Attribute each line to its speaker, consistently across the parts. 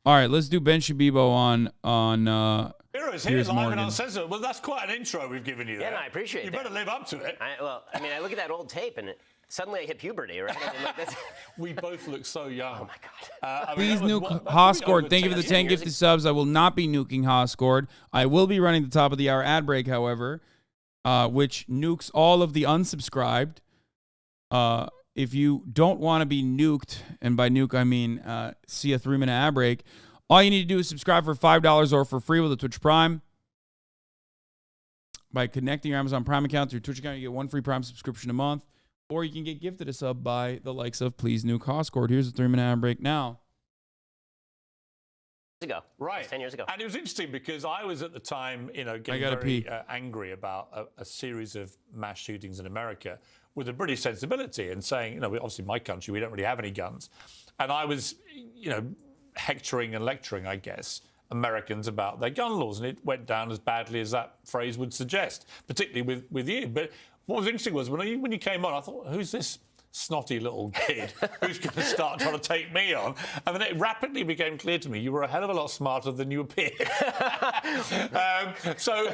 Speaker 1: All right, let's do Ben Shabibo on
Speaker 2: Piers
Speaker 1: Piers
Speaker 2: live
Speaker 1: Morgan.
Speaker 2: and uncensored. Well, that's quite an intro we've given you there.
Speaker 3: Yeah, no, I appreciate
Speaker 2: you
Speaker 3: that.
Speaker 2: You better live up to it.
Speaker 3: I look at that old tape and suddenly I hit puberty, right? I mean, like, that's...
Speaker 2: We both look so young.
Speaker 3: Oh, my God.
Speaker 1: Please nuke Hascord. Thank you for the 10 gifted subs. I will not be nuking Hascord. I will be running the top of the hour ad break, however, which nukes all of the unsubscribed. If you don't want to be nuked, and by nuke I mean see a 3-minute ad break, all you need to do is subscribe for $5 or for free with a Twitch Prime. By connecting your Amazon Prime account to your Twitch account, you get 1 free Prime subscription a month. Or you can get gifted a sub by the likes of Please Nuke Hascord. Here's a 3-minute ad break now.
Speaker 3: Ago.
Speaker 2: Right.
Speaker 3: 10 years ago.
Speaker 2: And it was interesting because I was at the time, getting very angry about a series of mass shootings in America with a British sensibility and saying, obviously my country, we don't really have any guns. And I was, hectoring and lecturing, I guess, Americans about their gun laws. And it went down as badly as that phrase would suggest, particularly with you. But what was interesting was when you came on, I thought, who's this snotty little kid who's going to start trying to take me on? And then it rapidly became clear to me you were a hell of a lot smarter than you appeared. So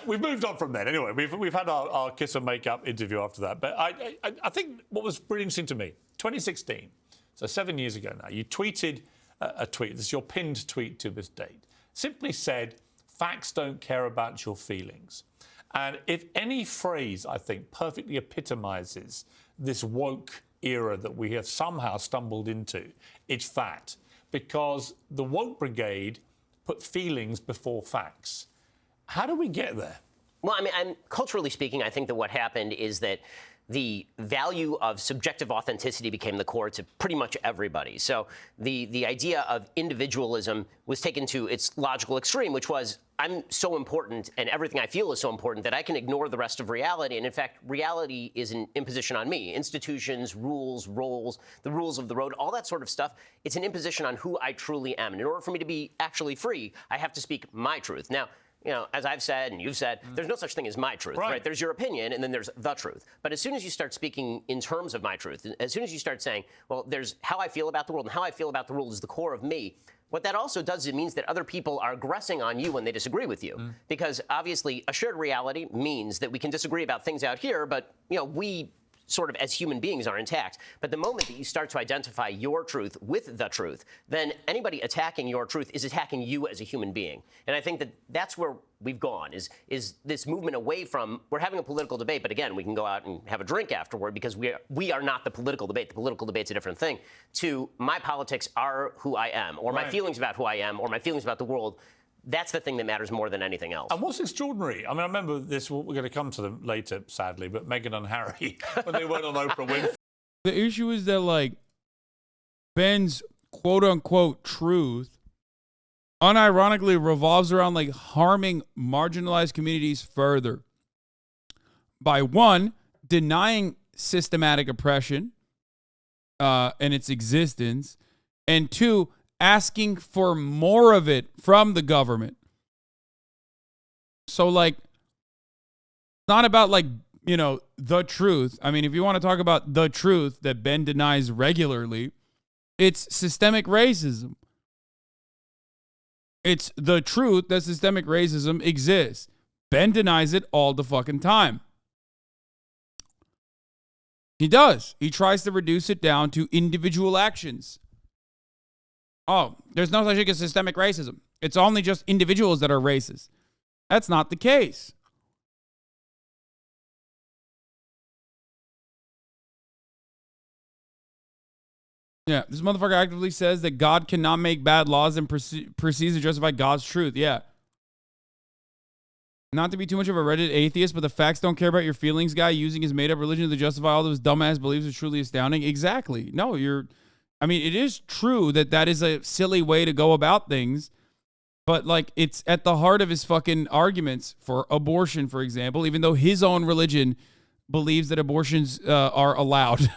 Speaker 2: we've moved on from then. Anyway, we've had our kiss and make-up interview after that. But I think what was really interesting to me, 2016, so 7 years ago now, you tweeted a tweet. This is your pinned tweet to this date. Simply said, facts don't care about your feelings. And if any phrase, I think, perfectly epitomizes this woke era that we have somehow stumbled into, it's that. Because the woke brigade put feelings before facts. How do we get there?
Speaker 3: Well, I mean, culturally speaking, I think that what happened is that the value of subjective authenticity became the core to pretty much everybody. So the idea of individualism was taken to its logical extreme, which was, I'm so important and everything I feel is so important that I can ignore the rest of reality. And in fact, reality is an imposition on me. Institutions, rules, roles, the rules of the road, all that sort of stuff, it's an imposition on who I truly am. And in order for me to be actually free, I have to speak my truth. Now, as I've said and you've said, there's no such thing as my truth, right? There's your opinion and then there's the truth. But as soon as you start speaking in terms of my truth, as soon as you start saying, well, there's how I feel about the world and how I feel about the world is the core of me, what that also does is it means that other people are aggressing on you when they disagree with you. Because obviously a shared reality means that we can disagree about things out here, but we sort of as human beings are intact. But the moment that you start to identify your truth with the truth, then anybody attacking your truth is attacking you as a human being. And I think that that's where we've gone, is this movement away from, we're having a political debate, but again, we can go out and have a drink afterward because we are not the political debate. The political debate's a different thing. To my politics are who I am, or my feelings about who I am, or my feelings about the world. That's the thing that matters more than anything else.
Speaker 2: And what's extraordinary, I mean, I remember this, we're going to come to them later, sadly, but Meghan and Harry, when they went on Oprah Winfrey.
Speaker 1: The issue is that, like, Ben's quote-unquote truth unironically revolves around, like, harming marginalized communities further by, one, denying systematic oppression and its existence, and two, asking for more of it from the government. So, like, it's not about, like, the truth. I mean, if you want to talk about the truth that Ben denies regularly, it's systemic racism. It's the truth that systemic racism exists. Ben denies it all the fucking time. He does. He tries to reduce it down to individual actions. Oh, there's no such thing as systemic racism. It's only just individuals that are racist. That's not the case. Yeah, this motherfucker actively says that God cannot make bad laws and proceeds to justify God's truth. Yeah. Not to be too much of a Reddit atheist, but the facts don't care about your feelings guy using his made-up religion to justify all those dumbass beliefs is truly astounding. Exactly. No, I mean, it is true that is a silly way to go about things, but, like, it's at the heart of his fucking arguments for abortion, for example, even though his own religion believes that abortions are allowed.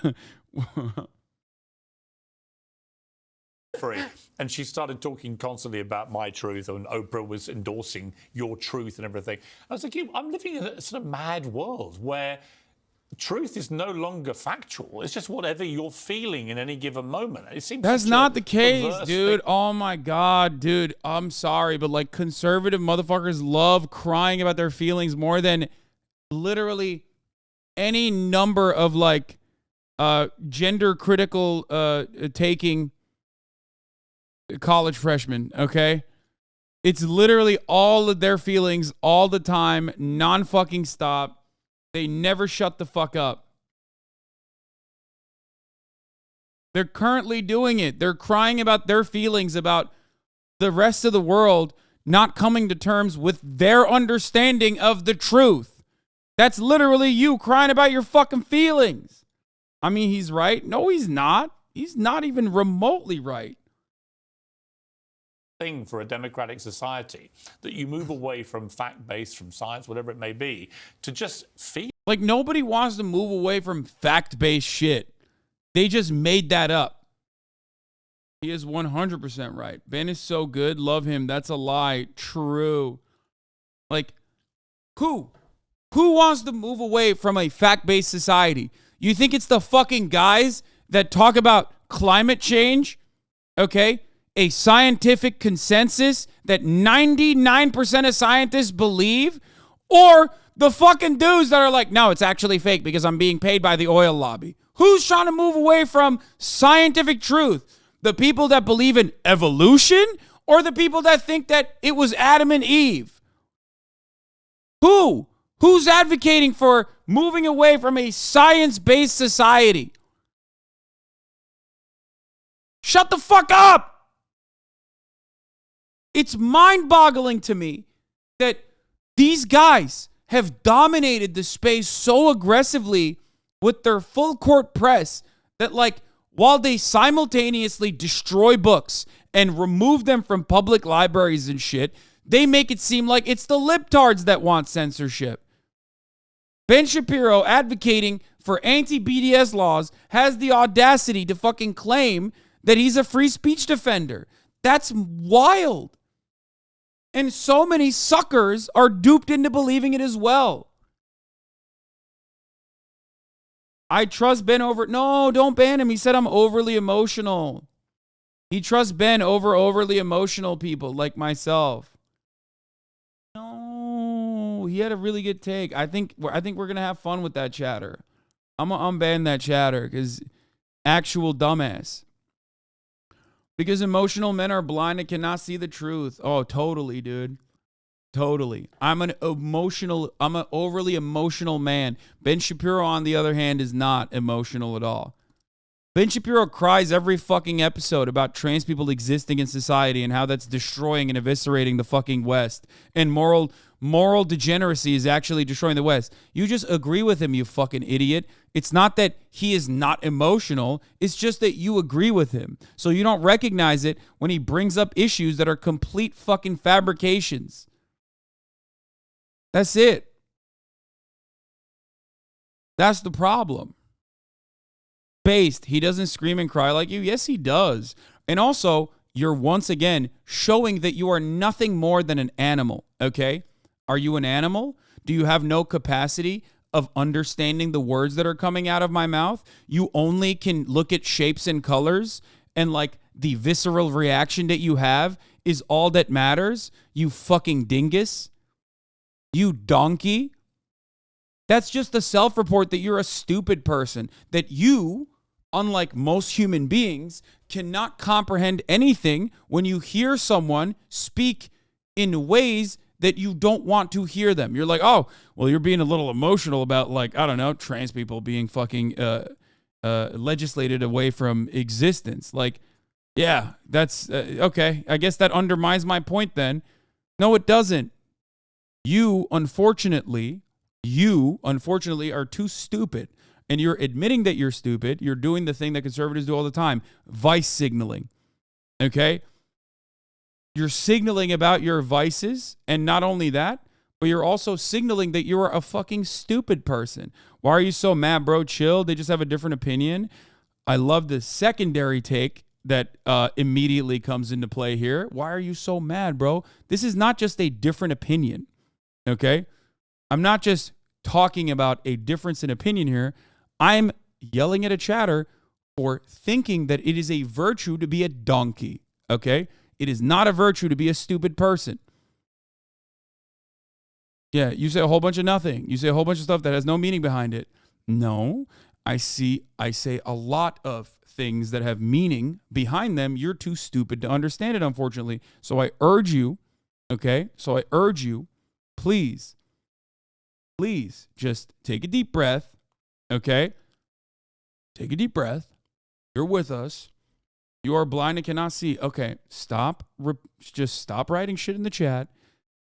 Speaker 2: And she started talking constantly about my truth, and Oprah was endorsing your truth and everything. I was thinking, I'm living in a sort of mad world where truth is no longer factual. It's just whatever you're feeling in any given moment. It seems
Speaker 1: That's
Speaker 2: such
Speaker 1: not
Speaker 2: a
Speaker 1: the case,
Speaker 2: perverse
Speaker 1: dude.
Speaker 2: thing.
Speaker 1: Oh my God, dude. I'm sorry, but like conservative motherfuckers love crying about their feelings more than literally any number of like gender critical taking college freshmen, okay? It's literally all of their feelings all the time, non-fucking stop. They never shut the fuck up. They're currently doing it. They're crying about their feelings about the rest of the world not coming to terms with their understanding of the truth. That's literally you crying about your fucking feelings. I mean, he's right. No, he's not. He's not even remotely right.
Speaker 2: Thing for a democratic society, that you move away from fact-based, from science, whatever it may be, to just feel.
Speaker 1: Like, nobody wants to move away from fact-based shit. They just made that up. He is 100% right. Ben is so good. Love him. That's a lie. True. Like, who? Who wants to move away from a fact-based society? You think it's the fucking guys that talk about climate change? Okay? A scientific consensus that 99% of scientists believe? Or the fucking dudes that are like, no, it's actually fake because I'm being paid by the oil lobby? Who's trying to move away from scientific truth? The people that believe in evolution or the people that think that it was Adam and Eve? Who? Who's advocating for moving away from a science-based society? Shut the fuck up! It's mind-boggling to me that these guys have dominated the space so aggressively with their full court press that, like, while they simultaneously destroy books and remove them from public libraries and shit, they make it seem like it's the libtards that want censorship. Ben Shapiro, advocating for anti-BDS laws, has the audacity to fucking claim that he's a free speech defender. That's wild. And so many suckers are duped into believing it as well. I trust Ben over... No, don't ban him. He said I'm overly emotional. He trusts Ben over overly emotional people like myself. No, he had a really good take. I think we're going to have fun with that chatter. I'm going to unban that chatter because actual dumbass. Because emotional men are blind and cannot see the truth. Oh, totally, dude. Totally. I'm an overly emotional man. Ben Shapiro, on the other hand, is not emotional at all. Ben Shapiro cries every fucking episode about trans people existing in society and how that's destroying and eviscerating the fucking West. And moral degeneracy is actually destroying the West. You just agree with him, you fucking idiot. It's not that he is not emotional. It's just that you agree with him. So you don't recognize it when he brings up issues that are complete fucking fabrications. That's it. That's the problem. Based, he doesn't scream and cry like you. Yes, he does. And also, you're once again showing that you are nothing more than an animal, okay? Are you an animal? Do you have no capacity of understanding the words that are coming out of my mouth? You only can look at shapes and colors, and like the visceral reaction that you have is all that matters? You fucking dingus. You donkey. That's just the self-report that you're a stupid person, that you, unlike most human beings, cannot comprehend anything when you hear someone speak in ways that you don't want to hear them. You're like, oh, well, you're being a little emotional about, like, I don't know, trans people being fucking legislated away from existence. Like, yeah, that's okay. I guess that undermines my point then. No, it doesn't. You, unfortunately, are too stupid. And you're admitting that you're stupid. You're doing the thing that conservatives do all the time, vice signaling. Okay? You're signaling about your vices, and not only that, but you're also signaling that you're a fucking stupid person. Why are you so mad, bro? Chill. They just have a different opinion. I love the secondary take that immediately comes into play here. Why are you so mad, bro? This is not just a different opinion. Okay? I'm not just talking about a difference in opinion here. I'm yelling at a chatter for thinking that it is a virtue to be a donkey, okay? It is not a virtue to be a stupid person. Yeah, you say a whole bunch of nothing. You say a whole bunch of stuff that has no meaning behind it. No, I say a lot of things that have meaning behind them. You're too stupid to understand it, unfortunately. So I urge you, okay? So I urge you, please just take a deep breath, okay? Take a deep breath. You're with us. You are blind and cannot see. Okay, just stop writing shit in the chat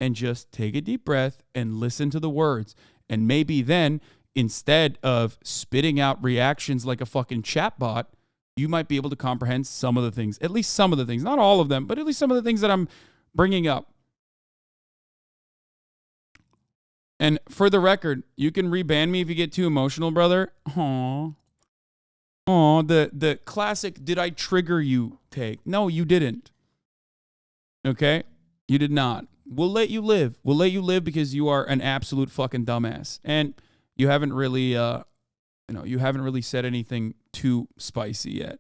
Speaker 1: and just take a deep breath and listen to the words. And maybe then, instead of spitting out reactions like a fucking chatbot, you might be able to comprehend some of the things, at least some of the things, not all of them, but at least some of the things that I'm bringing up. And for the record, you can reban me if you get too emotional, brother. Aww. Oh, the classic "did I trigger you" take. No, you didn't. Okay? You did not. We'll let you live. We'll let you live because you are an absolute fucking dumbass. And you haven't really you haven't really said anything too spicy yet.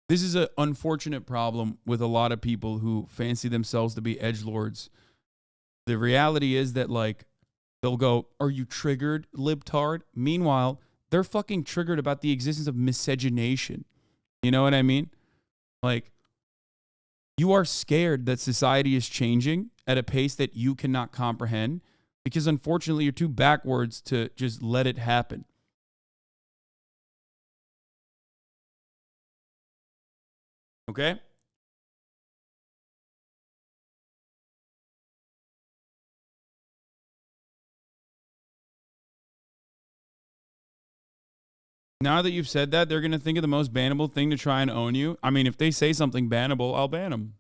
Speaker 1: This is an unfortunate problem with a lot of people who fancy themselves to be edgelords. The reality is that, like, they'll go, "Are you triggered, libtard?" Meanwhile, they're fucking triggered about the existence of miscegenation. You know what I mean? Like, you are scared that society is changing at a pace that you cannot comprehend because, unfortunately, you're too backwards to just let it happen. Okay? Now that you've said that, they're going to think of the most bannable thing to try and own you. I mean, if they say something bannable, I'll ban them.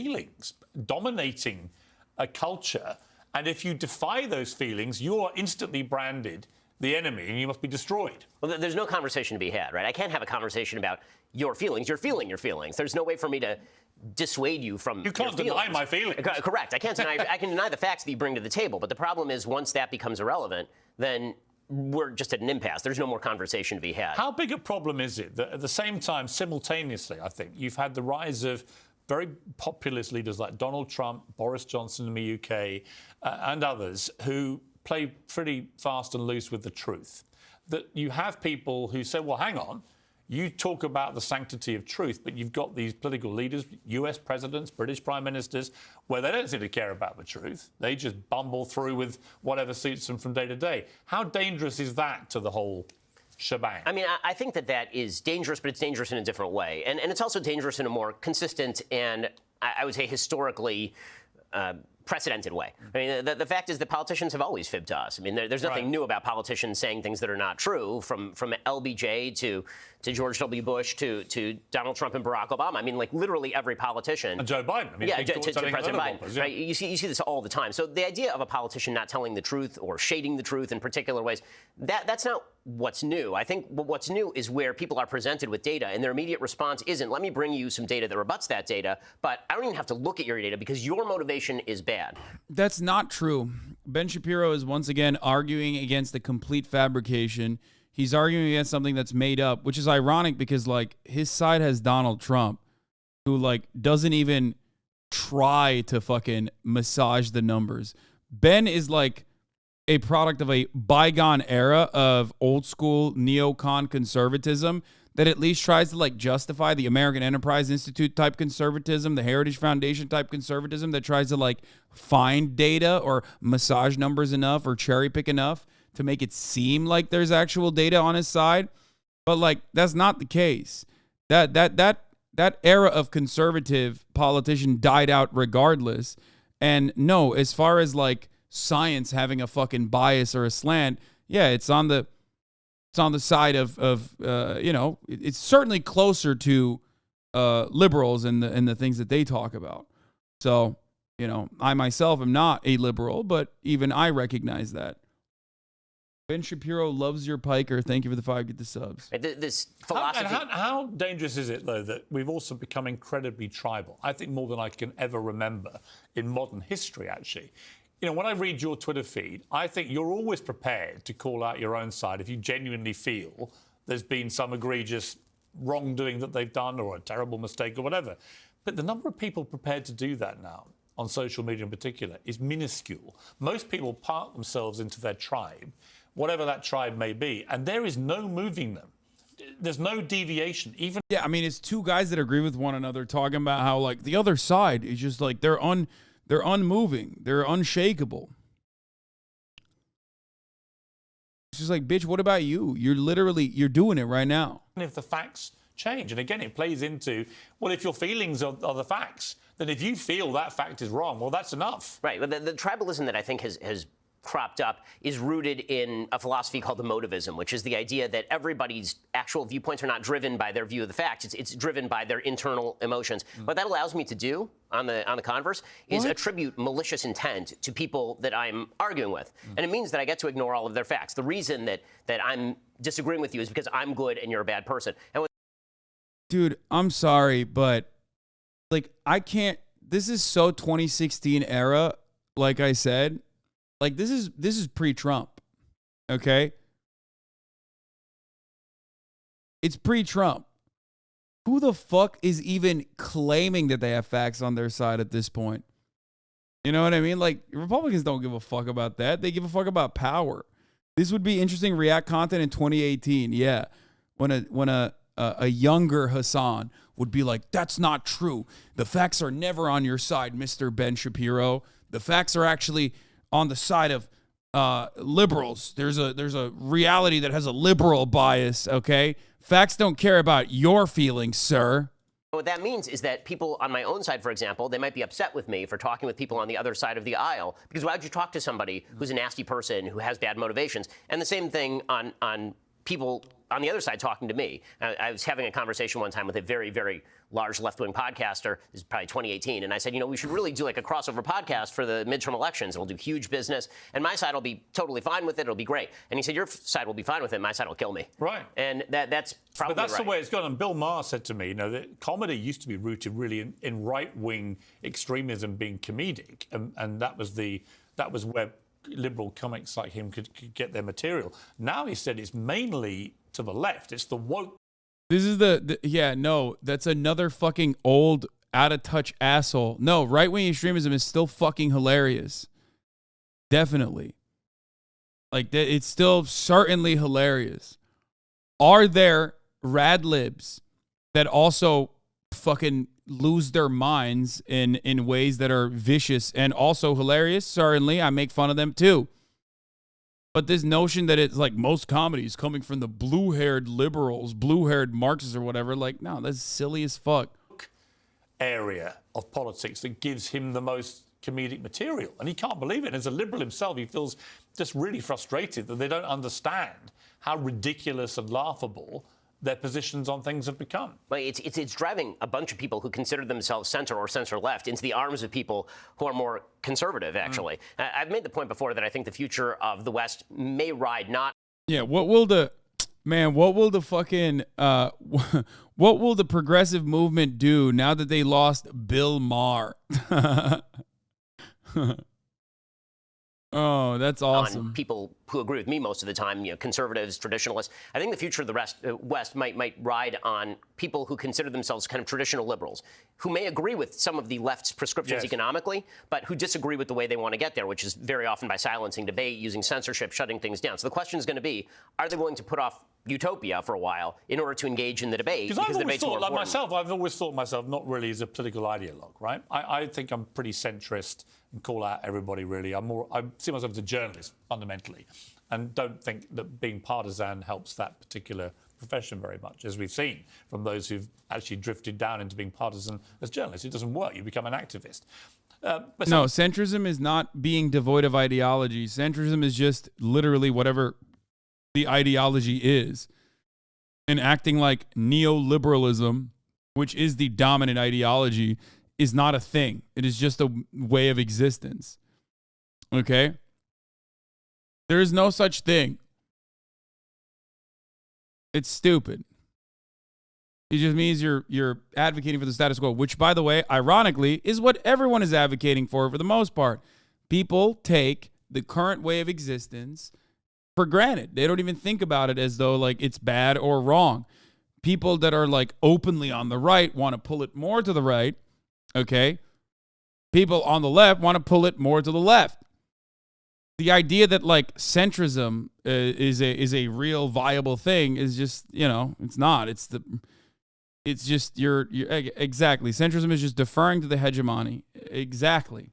Speaker 2: Feelings dominating a culture, and if you defy those feelings, you are instantly branded the enemy and you must be destroyed.
Speaker 3: Well, there's no conversation to be had, right? I can't have a conversation about your feelings. You're feeling your feelings. There's no way for me to dissuade you from
Speaker 2: You can't deny my feelings.
Speaker 3: Correct. I can't deny. I can deny the facts that you bring to the table, but the problem is once that becomes irrelevant, then we're just at an impasse. There's no more conversation to be had.
Speaker 2: How big a problem is it that at the same time, simultaneously, I think, you've had the rise of very populist leaders like Donald Trump, Boris Johnson in the UK, and others who play pretty fast and loose with the truth. That you have people who say, well, hang on, you talk about the sanctity of truth, but you've got these political leaders, US presidents, British prime ministers, where they don't seem to care about the truth. They just bumble through with whatever suits them from day to day. How dangerous is that to the whole shebang?
Speaker 3: I mean, I think that is dangerous, but it's dangerous in a different way. And it's also dangerous in a more consistent and, I would say, historically precedented way. I mean, the fact is that politicians have always fibbed to us. I mean, there's nothing new about politicians saying things that are not true, from LBJ to George W. Bush to Donald Trump and Barack Obama. I mean, like literally every politician.
Speaker 2: And Joe Biden. I mean,
Speaker 3: yeah, to President Biden. Right? You see this all the time. So the idea of a politician not telling the truth or shading the truth in particular ways, that's not what's new. I think what's new is where people are presented with data and their immediate response isn't, let me bring you some data that rebuts that data, but I don't even have to look at your data because your motivation is bad.
Speaker 1: That's not true. Ben Shapiro is once again arguing against the complete fabrication. He's arguing against something that's made up, which is ironic because, like, his side has Donald Trump, who, like, doesn't even try to fucking massage the numbers. Ben is, like, a product of a bygone era of old school neocon conservatism that at least tries to, like, justify the American Enterprise Institute type conservatism, the Heritage Foundation type conservatism that tries to, like, find data or massage numbers enough or cherry pick enough to make it seem like there's actual data on his side. But, like, that's not the case. That era of conservative politician died out regardless. And no, as far as, like, science having a fucking bias or a slant, yeah, it's on the side of you know, it's certainly closer to liberals and the things that they talk about. So, you know, I myself am not a liberal, but even I recognize that. Ben Shapiro loves your piker. Thank you for the 5 get the subs.
Speaker 3: This philosophy.
Speaker 2: How dangerous is it, though, that we've also become incredibly tribal? I think more than I can ever remember in modern history, actually. You know, when I read your Twitter feed, I think you're always prepared to call out your own side if you genuinely feel there's been some egregious wrongdoing that they've done or a terrible mistake or whatever. But the number of people prepared to do that now, on social media in particular, is minuscule. Most people park themselves into their tribe, whatever that tribe may be, and there is no moving them. There's no deviation. Even
Speaker 1: Yeah, I mean, it's two guys that agree with one another talking about how, like, the other side is just like they're unmoving, they're unshakable. It's just like, bitch, what about you? You're doing it right now.
Speaker 2: if the facts change. And again, it plays into, well, if your feelings are the facts, then if you feel that fact is wrong, well, that's enough.
Speaker 3: Right. But the tribalism that I think has cropped up is rooted in a philosophy called emotivism, which is the idea that everybody's actual viewpoints are not driven by their view of the facts. It's driven by their internal emotions. What that allows me to do, on the converse, is attribute malicious intent to people that I'm arguing with. And it means that I get to ignore all of their facts. The reason that I'm disagreeing with you is because I'm good and you're a bad person. And
Speaker 1: dude, I'm sorry, but like, I can't. This is so 2016 era. Like I said, like this is pre-Trump, okay? It's pre-Trump. Who the fuck is even claiming that they have facts on their side at this point? You know what I mean? Like, Republicans don't give a fuck about that. They give a fuck about power. This would be interesting React content in 2018. Yeah, when a younger Hasan would be like, that's not true. The facts are never on your side, Mr. Ben Shapiro. The facts are actually on the side of liberals. There's a reality that has a liberal bias, okay? Facts don't care about your feelings, sir.
Speaker 3: what that means is that people on my own side, for example, they might be upset with me for talking with people on the other side of the aisle, because why would you talk to somebody who's a nasty person, who has bad motivations? And the same thing on people on the other side talking to me. I was having a conversation one time with a very, very large left-wing podcaster. This is probably 2018. And I said, we should really do like a crossover podcast for the midterm elections. It'll do huge business. And my side will be totally fine with it. It'll be great. And he said, your side will be fine with it. My side will kill me.
Speaker 2: Right.
Speaker 3: And that's probably
Speaker 2: But that's
Speaker 3: right.
Speaker 2: the way it's gone. And Bill Maher said to me, that comedy used to be rooted really in right-wing extremism being comedic. And that was where liberal comics like him could get their material. Now he said it's mainly to the left. It's the woke.
Speaker 1: This is that's another fucking old, out-of-touch asshole. No, right-wing extremism is still fucking hilarious. Definitely. Like, it's still certainly hilarious. Are there rad libs that also fucking lose their minds in ways that are vicious and also hilarious? Certainly, I make fun of them too. But this notion that it's like most comedies coming from the blue-haired liberals, blue-haired Marxists or whatever, like, no, that's silly as fuck.
Speaker 2: Area of politics that gives him the most comedic material. And he can't believe it. As a liberal himself, he feels just really frustrated that they don't understand how ridiculous and laughable their positions on things have become.
Speaker 3: Well, it's driving a bunch of people who consider themselves center or center left into the arms of people who are more conservative, actually. I've made the point before that I think the future of the West may ride not...
Speaker 1: Yeah, what will the progressive movement do now that they lost Bill Maher? Oh, that's awesome.
Speaker 3: On people who agree with me most of the time, conservatives, traditionalists. I think the future of the West might ride on people who consider themselves kind of traditional liberals, who may agree with some of the left's prescriptions economically, but who disagree with the way they want to get there, which is very often by silencing debate, using censorship, shutting things down. So the question is going to be, are they willing to put off utopia for a while in order to engage in the debate?
Speaker 2: Because I've always thought, like myself, I've always thought myself not really as a political ideologue, right? I think I'm pretty centrist and call out everybody, really. I see myself as a journalist, fundamentally, and don't think that being partisan helps that particular profession very much, as we've seen from those who've actually drifted down into being partisan as journalists. It doesn't work. You become an activist.
Speaker 1: No, centrism is not being devoid of ideology. Centrism is just literally whatever the ideology is. And acting like neoliberalism, which is the dominant ideology, is not a thing. It is just a way of existence. Okay? There is no such thing It's stupid. It just means you're advocating for the status quo, which, by the way, ironically, is what everyone is advocating for the most part. People take the current way of existence for granted. They don't even think about it as though like it's bad or wrong. People that are like openly on the right want to pull it more to the right, okay? People on the left want to pull it more to the left. The idea that like centrism is a real viable thing is just, it's not. It's just exactly. Centrism is just deferring to the hegemony. Exactly.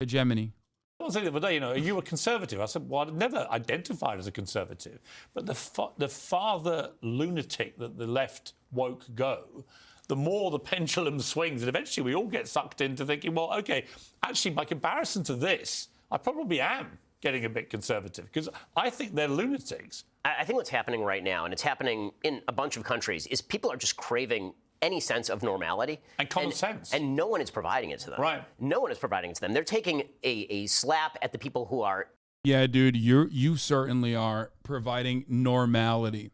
Speaker 1: Hegemony.
Speaker 2: I was saying the other day, are you a conservative? I said, well, I've never identified as a conservative. But the farther lunatic that the left woke go, the more the pendulum swings. And eventually we all get sucked into thinking, well, okay, actually, by comparison to this, I probably am getting a bit conservative because I think they're lunatics.
Speaker 3: I think what's happening right now, and it's happening in a bunch of countries, is people are just craving any sense of normality.
Speaker 2: And common sense.
Speaker 3: And no one is providing it to them.
Speaker 2: Right.
Speaker 3: No one is providing it to them. They're taking a slap at the people who are...
Speaker 1: Yeah, dude, you certainly are providing normality.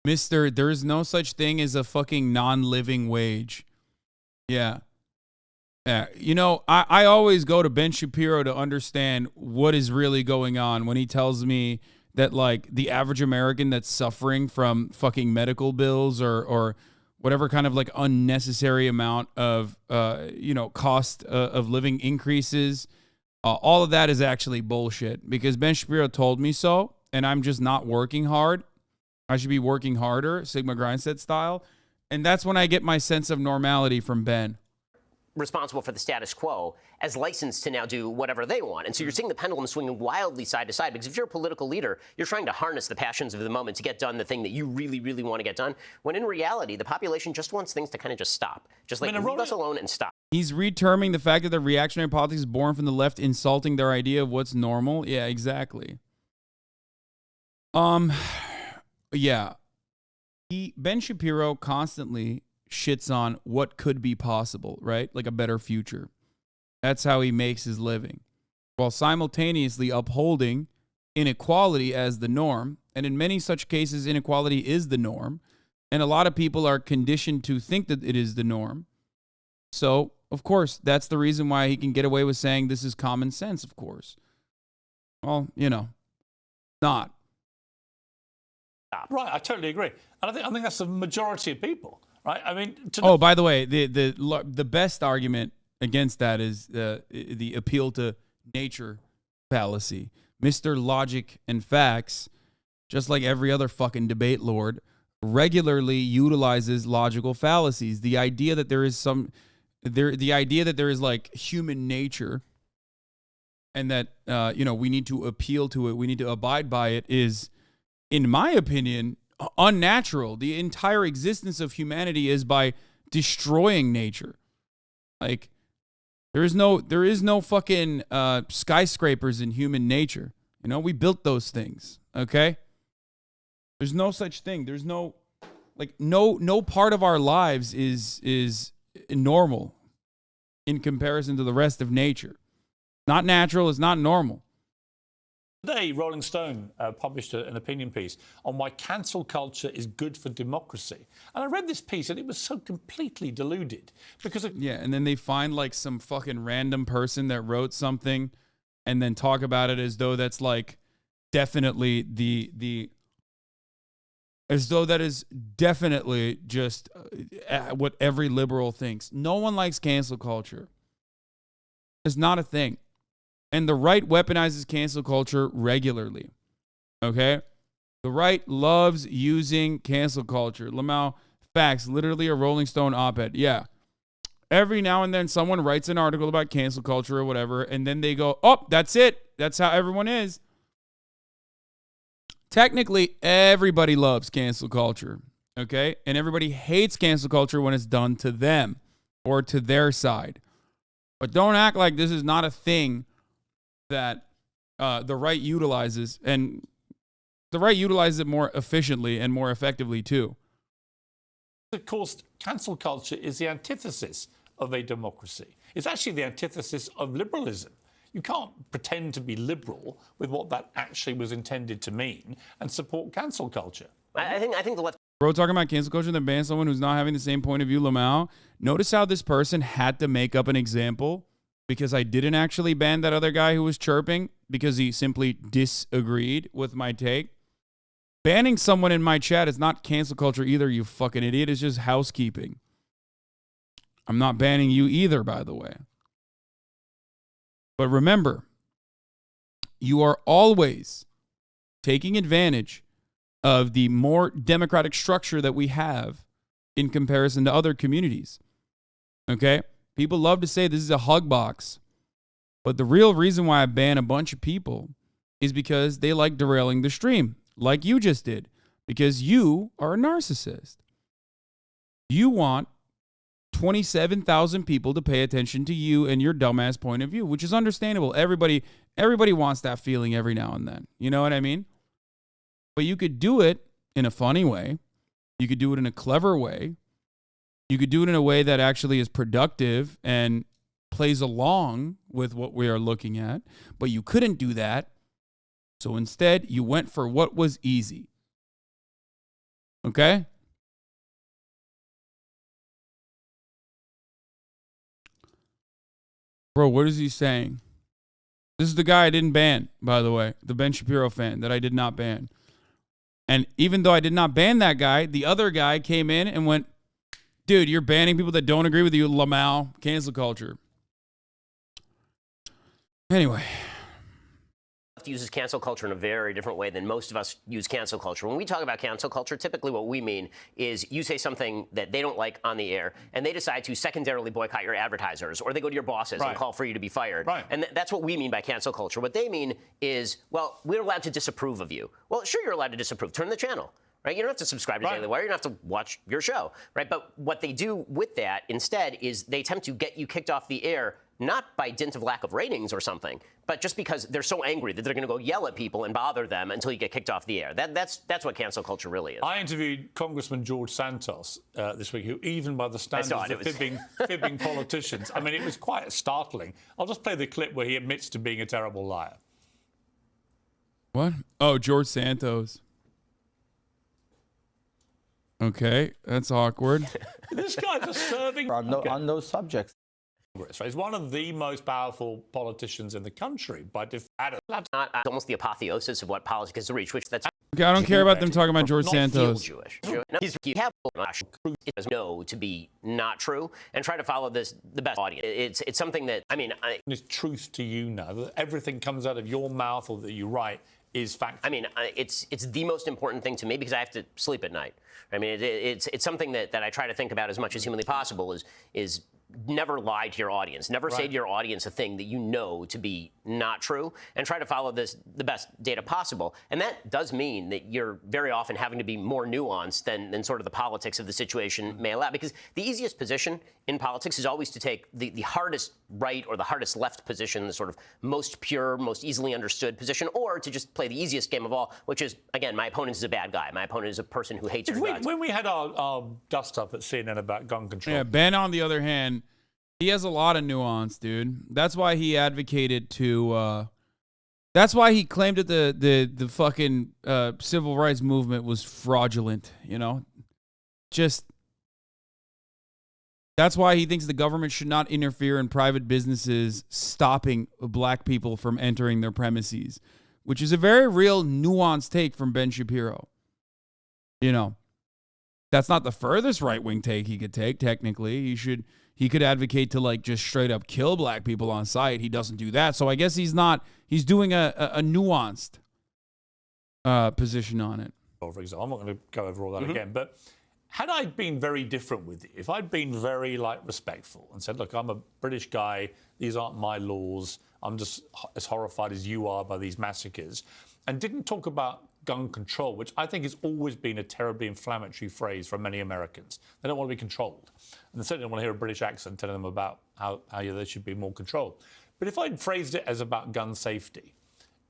Speaker 1: Mister, there's no such thing as a fucking non-living wage. Yeah. Yeah, I always go to Ben Shapiro to understand what is really going on when he tells me that, like, the average American that's suffering from fucking medical bills or whatever kind of, like, unnecessary amount of, cost of living increases, all of that is actually bullshit because Ben Shapiro told me so, and I'm just not working hard. I should be working harder, Sigma Grindset style, and that's when I get my sense of normality from Ben.
Speaker 3: Responsible for the status quo as licensed to now do whatever they want. And so you're seeing the pendulum swinging wildly side to side because if you're a political leader, you're trying to harness the passions of the moment to get done the thing that you really, really want to get done, when in reality, the population just wants things to kind of just stop. Just like, leave us alone and stop.
Speaker 1: He's reterming the fact that the reactionary politics is born from the left insulting their idea of what's normal. Yeah, exactly. Yeah. Ben Shapiro constantly shits on what could be possible, right? Like a better future. That's how he makes his living, while simultaneously upholding inequality as the norm. And in many such cases, inequality is the norm. And a lot of people are conditioned to think that it is the norm. So, of course, that's the reason why he can get away with saying this is common sense, of course. Well, not.
Speaker 2: Right, I totally agree. And I think that's the majority of people. Right. I mean.
Speaker 1: By the way, the best argument against that is the appeal to nature fallacy. Mr. Logic and Facts, just like every other fucking debate lord, regularly utilizes logical fallacies. The idea that there is like human nature, and that we need to appeal to it, we need to abide by it, is, in my opinion, unnatural. The entire existence of humanity is by destroying nature. Like, there is no fucking skyscrapers in human nature. We built those things. Okay. There's no such thing. There's no part of our lives is normal in comparison to the rest of nature. Not natural. It's not normal.
Speaker 2: Today, Rolling Stone published an opinion piece on why cancel culture is good for democracy. And I read this piece and it was so completely deluded because
Speaker 1: and then they find like some fucking random person that wrote something and then talk about it as though that's like definitely as though that is definitely just what every liberal thinks. No one likes cancel culture. It's not a thing. And the right weaponizes cancel culture regularly. Okay? The right loves using cancel culture. Lamau, facts, literally a Rolling Stone op-ed. Yeah. Every now and then someone writes an article about cancel culture or whatever, and then they go, oh, that's it. That's how everyone is. Technically, everybody loves cancel culture. Okay? And everybody hates cancel culture when it's done to them or to their side. But don't act like this is not a thing that the right utilizes, and the right utilizes it more efficiently and more effectively too.
Speaker 2: Of course, cancel culture is the antithesis of a democracy. It's actually the antithesis of liberalism. You can't pretend to be liberal with what that actually was intended to mean and support cancel culture.
Speaker 3: I think the left.
Speaker 1: Bro, talking about cancel culture, then ban someone who's not having the same point of view, Lamau. Notice how this person had to make up an example because I didn't actually ban that other guy who was chirping because he simply disagreed with my take. Banning someone in my chat is not cancel culture either, you fucking idiot. It's just housekeeping. I'm not banning you either, by the way. But remember, you are always taking advantage of the more democratic structure that we have in comparison to other communities. Okay? People love to say this is a hug box. But the real reason why I ban a bunch of people is because they like derailing the stream, like you just did. Because you are a narcissist. You want 27,000 people to pay attention to you and your dumbass point of view, which is understandable. Everybody wants that feeling every now and then. You know what I mean? But you could do it in a funny way. You could do it in a clever way. You could do it in a way that actually is productive and plays along with what we are looking at. But you couldn't do that. So instead, you went for what was easy. Okay? Bro, what is he saying? This is the guy I didn't ban, by the way. The Ben Shapiro fan that I did not ban. And even though I did not ban that guy, the other guy came in and went, dude, you're banning people that don't agree with you, Lamau, cancel culture. Anyway.
Speaker 3: Uses cancel culture in a very different way than most of us use cancel culture. When we talk about cancel culture, typically what we mean is you say something that they don't like on the air, and they decide to secondarily boycott your advertisers, or they go to your bosses and call for you to be fired. And that's what we mean by cancel culture. What they mean is, well, we're allowed to disapprove of you. Well, sure, you're allowed to disapprove. Turn the channel. Right? You don't have to subscribe to Daily Wire. You don't have to watch your show. Right? But what they do with that instead is they attempt to get you kicked off the air, not by dint of lack of ratings or something, but just because they're so angry that they're going to go yell at people and bother them until you get kicked off the air. That's what cancel culture really is.
Speaker 2: I interviewed Congressman George Santos this week, who even by the standards of fibbing politicians, I mean, it was quite startling. I'll just play the clip where he admits to being a terrible liar.
Speaker 1: What? Oh, George Santos. Okay, that's awkward.
Speaker 2: This guy's a serving...
Speaker 4: on those subjects.
Speaker 2: He's one of the most powerful politicians in the country. But if
Speaker 3: that's not almost the apotheosis of what politics is reach, which that's...
Speaker 1: Okay, I don't care about them talking about George Santos.
Speaker 3: Jewish. You have know to be not true and try to follow the best audience. It's something that, I mean...
Speaker 2: It's truth to you now, that everything comes out of your mouth or that you write is fact.
Speaker 3: I mean, it's the most important thing to me because I have to sleep at night. I mean, it's something that I try to think about as much as humanly possible is never lie to your audience. Never say to your audience a thing that you know to be not true, and try to follow the best data possible. And that does mean that you're very often having to be more nuanced than sort of the politics of the situation may allow. Because the easiest position in politics is always to take the hardest right or the hardest left position, the sort of most pure, most easily understood position, or to just play the easiest game of all, which is, again, my opponent is a bad guy. My opponent is a person who hates your guys.
Speaker 2: When we had our dust up at CNN about gun control.
Speaker 1: Yeah, Ben, on the other hand, he has a lot of nuance, dude. That's why he advocated to. That's why he claimed that the fucking civil rights movement was fraudulent. You know, just that's why he thinks the government should not interfere in private businesses stopping black people from entering their premises, which is a very real nuanced take from Ben Shapiro. You know, that's not the furthest right wing take he could take. Technically, he could advocate to like just straight up kill black people on sight. He doesn't do that. So I guess he's doing a nuanced position on it.
Speaker 2: For example, I'm not going to go over all that again, but had I been very different with you, if I'd been very respectful and said, look, I'm a British guy, these aren't my laws, I'm just as horrified as you are by these massacres, and didn't talk about gun control, which I think has always been a terribly inflammatory phrase for many Americans. They don't want to be controlled. And they certainly don't want to hear a British accent telling them about how there should be more control. But if I'd phrased it as about gun safety,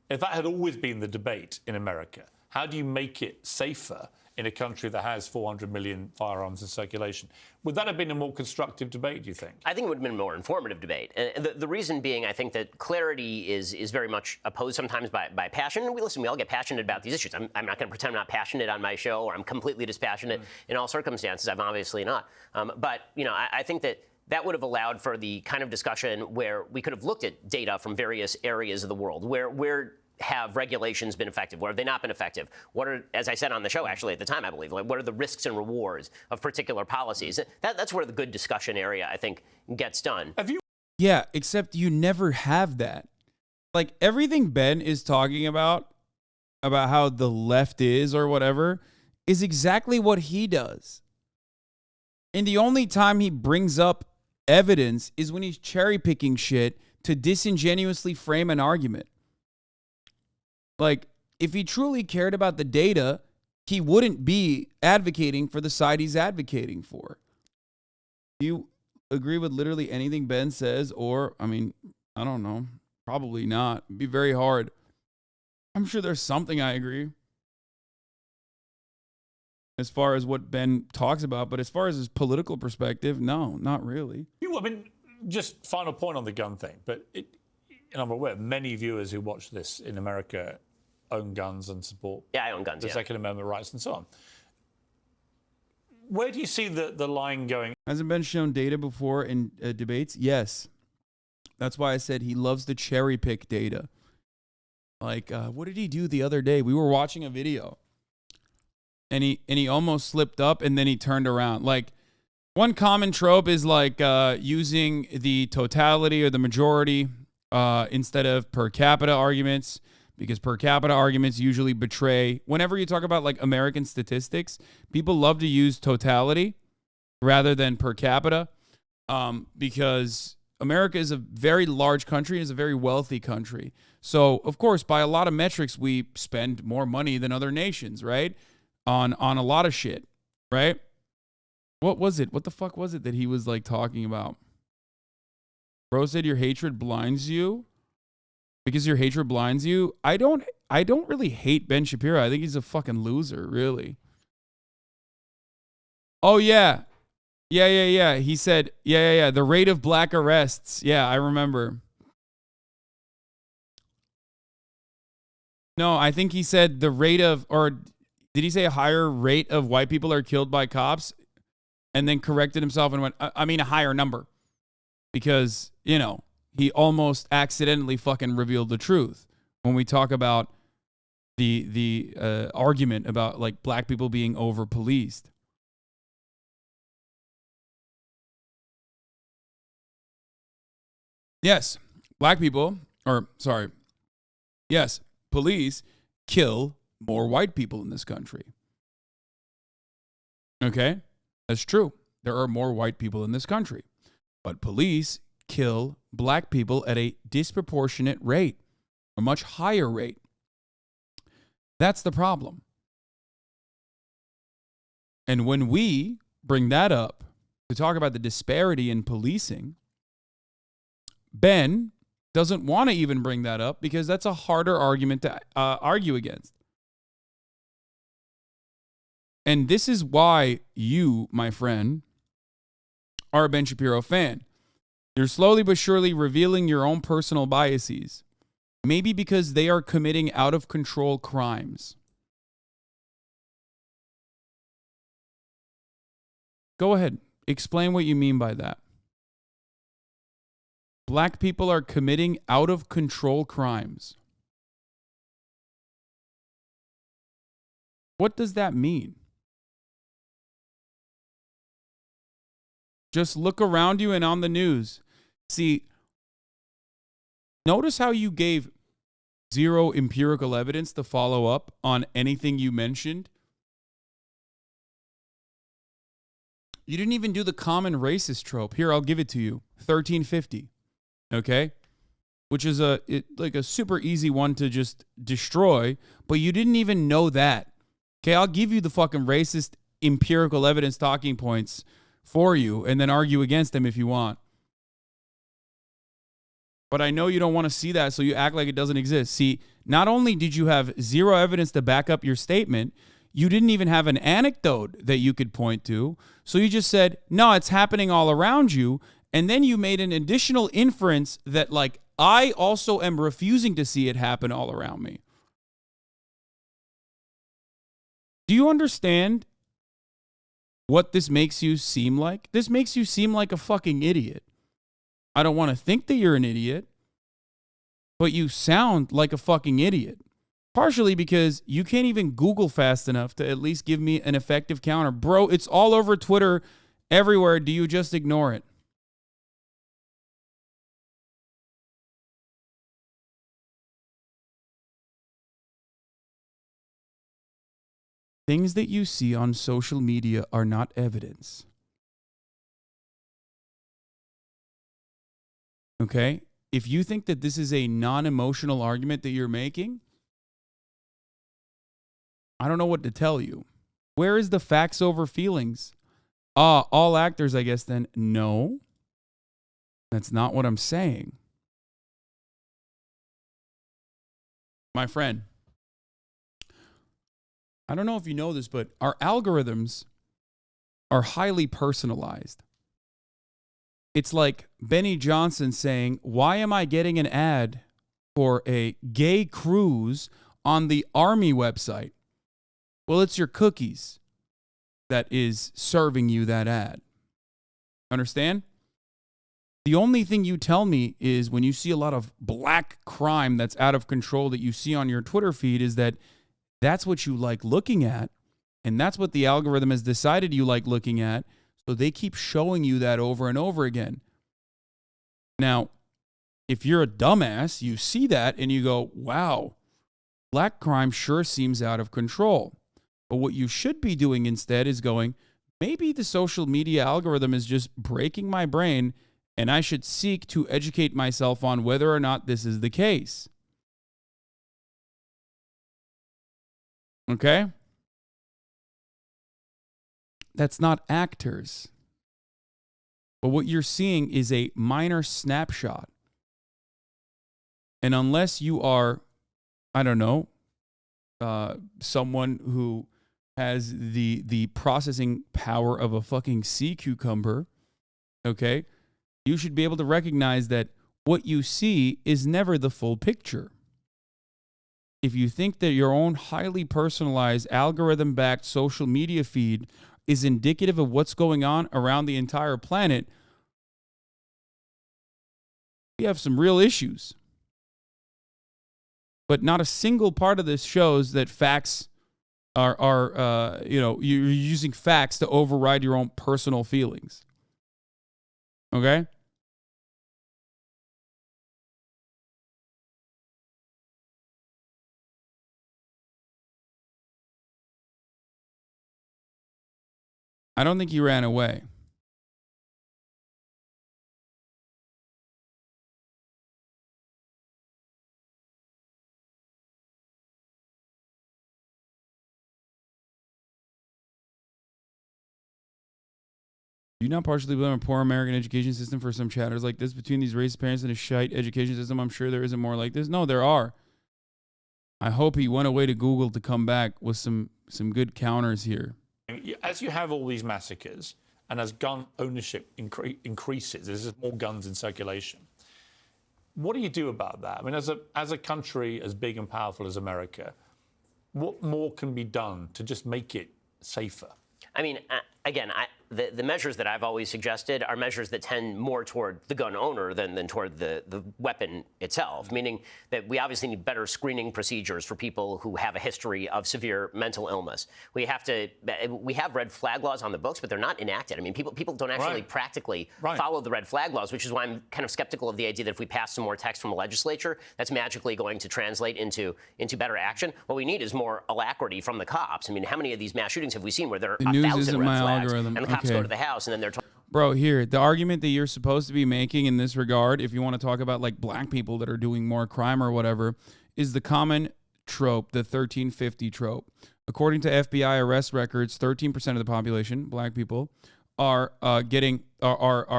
Speaker 2: if that had always been the debate in America, how do you make it safer in a country that has 400 million firearms in circulation. Would that have been a more constructive debate, do you think?
Speaker 3: I think it would have been a more informative debate. And the reason being, I think that clarity is very much opposed sometimes by passion. And we all get passionate about these issues. I'm not going to pretend I'm not passionate on my show, or I'm completely dispassionate in all circumstances. I'm obviously not. But, I think that would have allowed for the kind of discussion where we could have looked at data from various areas of the world. Where have regulations been effective? Where have they not been effective? What are, as I said on the show actually at the time, I believe, what are the risks and rewards of particular policies? That's where the good discussion area, I think, gets done.
Speaker 1: Yeah, except you never have that. Like, everything Ben is talking about how the left is or whatever, is exactly what he does. And the only time he brings up evidence is when he's cherry picking shit to disingenuously frame an argument. Like, if he truly cared about the data, he wouldn't be advocating for the side he's advocating for. Do you agree with literally anything Ben says? Or, I mean, I don't know. Probably not. It'd be very hard. I'm sure there's something I agree as far as what Ben talks about, but as far as his political perspective, no, not really.
Speaker 2: I mean, just final point on the gun thing, but and I'm aware many viewers who watch this in America own guns and support
Speaker 3: I own guns,
Speaker 2: the Second Amendment rights and so on. Where do you see the line going?
Speaker 1: Hasn't Ben shown data before in debates? Yes. That's why I said he loves to cherry pick data. Like, what did he do the other day? We were watching a video, and he almost slipped up, and then he turned around. Like, one common trope is like using the totality or the majority instead of per capita arguments, because per capita arguments usually betray. Whenever you talk about like American statistics, people love to use totality rather than per capita because America is a very large country, is a very wealthy country. So, of course, by a lot of metrics, we spend more money than other nations, right? On a lot of shit, right? What was it? What the fuck was it that he was like talking about? Bro said your hatred blinds you. Because your hatred blinds you. I don't really hate Ben Shapiro. I think he's a fucking loser, really. Oh yeah. Yeah. He said, yeah. The rate of black arrests. Yeah, I remember. No, I think he said the rate of, or did he say a higher rate of white people are killed by cops? And then corrected himself and went, I mean a higher number. Because, he almost accidentally fucking revealed the truth when we talk about the argument about like black people being over policed. Yes, yes, police kill more white people in this country. Okay, that's true. There are more white people in this country, but police kill black people at a disproportionate rate, a much higher rate. That's the problem. And when we bring that up to talk about the disparity in policing, Ben doesn't want to even bring that up because that's a harder argument to argue against. And this is why you, my friend, are a Ben Shapiro fan. You're slowly but surely revealing your own personal biases, maybe because they are committing out-of-control crimes. Go ahead. Explain what you mean by that. Black people are committing out-of-control crimes. What does that mean? Just look around you and on the news. See, notice how you gave zero empirical evidence to follow up on anything you mentioned. You didn't even do the common racist trope. Here, I'll give it to you. 1350. Okay? Which is like a super easy one to just destroy, but you didn't even know that. Okay, I'll give you the fucking racist empirical evidence talking points for you and then argue against them if you want. But I know you don't want to see that, so you act like it doesn't exist. See, not only did you have zero evidence to back up your statement, You didn't even have an anecdote that you could point to. So you just said, no, it's happening all around you. And then you made an additional inference that, like, I also am refusing to see it happen all around me. Do you understand what this makes you seem like? This makes you seem like a fucking idiot. I don't want to think that you're an idiot, but you sound like a fucking idiot. Partially because you can't even Google fast enough to at least give me an effective counter. Bro, it's all over Twitter, everywhere. Do you just ignore it? Things that you see on social media are not evidence. Okay? If you think that this is a non-emotional argument that you're making, I don't know what to tell you. Where is the facts over feelings? All actors, I guess, then. No. That's not what I'm saying. My friend, I don't know if you know this, but our algorithms are highly personalized. It's like Benny Johnson saying, why am I getting an ad for a gay cruise on the Army website? Well, it's your cookies that is serving you that ad. Understand? The only thing you tell me is when you see a lot of black crime that's out of control that you see on your Twitter feed is that that's what you like looking at, and that's what the algorithm has decided you like looking at, so they keep showing you that over and over again. Now, if you're a dumbass, you see that and you go, wow, black crime sure seems out of control. But what you should be doing instead is going, maybe the social media algorithm is just breaking my brain, and I should seek to educate myself on whether or not this is the case. Okay? That's not actors. But what you're seeing is a minor snapshot. And unless you are, I don't know, someone who has the processing power of a fucking sea cucumber, okay, you should be able to recognize that what you see is never the full picture. If you think that your own highly personalized, algorithm-backed social media feed is indicative of what's going on around the entire planet, we have some real issues. But not a single part of this shows that facts are you're using facts to override your own personal feelings. Okay? I don't think he ran away. Do you not partially blame a poor American education system for some chatters like this between these racist parents and a shite education system? I'm sure there isn't more like this. No, there are. I hope he went away to Google to come back with some good counters here.
Speaker 2: As you have all these massacres and as gun ownership increases, there's just more guns in circulation. What do you do about that? I mean, as a country as big and powerful as America, what more can be done to just make it safer?
Speaker 3: I mean, again, the measures that I've always suggested are measures that tend more toward the gun owner than toward the weapon itself, meaning that we obviously need better screening procedures for people who have a history of severe mental illness. We have red flag laws on the books, but they're not enacted. I mean, people don't actually practically follow the red flag laws, which is why I'm kind of skeptical of the idea that if we pass some more text from the legislature, that's magically going to translate into better action. What we need is more alacrity from the cops. I mean, how many of these mass shootings have we seen where there are 1,000 red flags and the cops go to the house and then they're told,
Speaker 1: bro, here, the argument that you're supposed to be making in this regard, if you want to talk about like black people that are doing more crime or whatever, is the common trope, the 1350 trope. According to FBI arrest records, 13% of the population, black people, are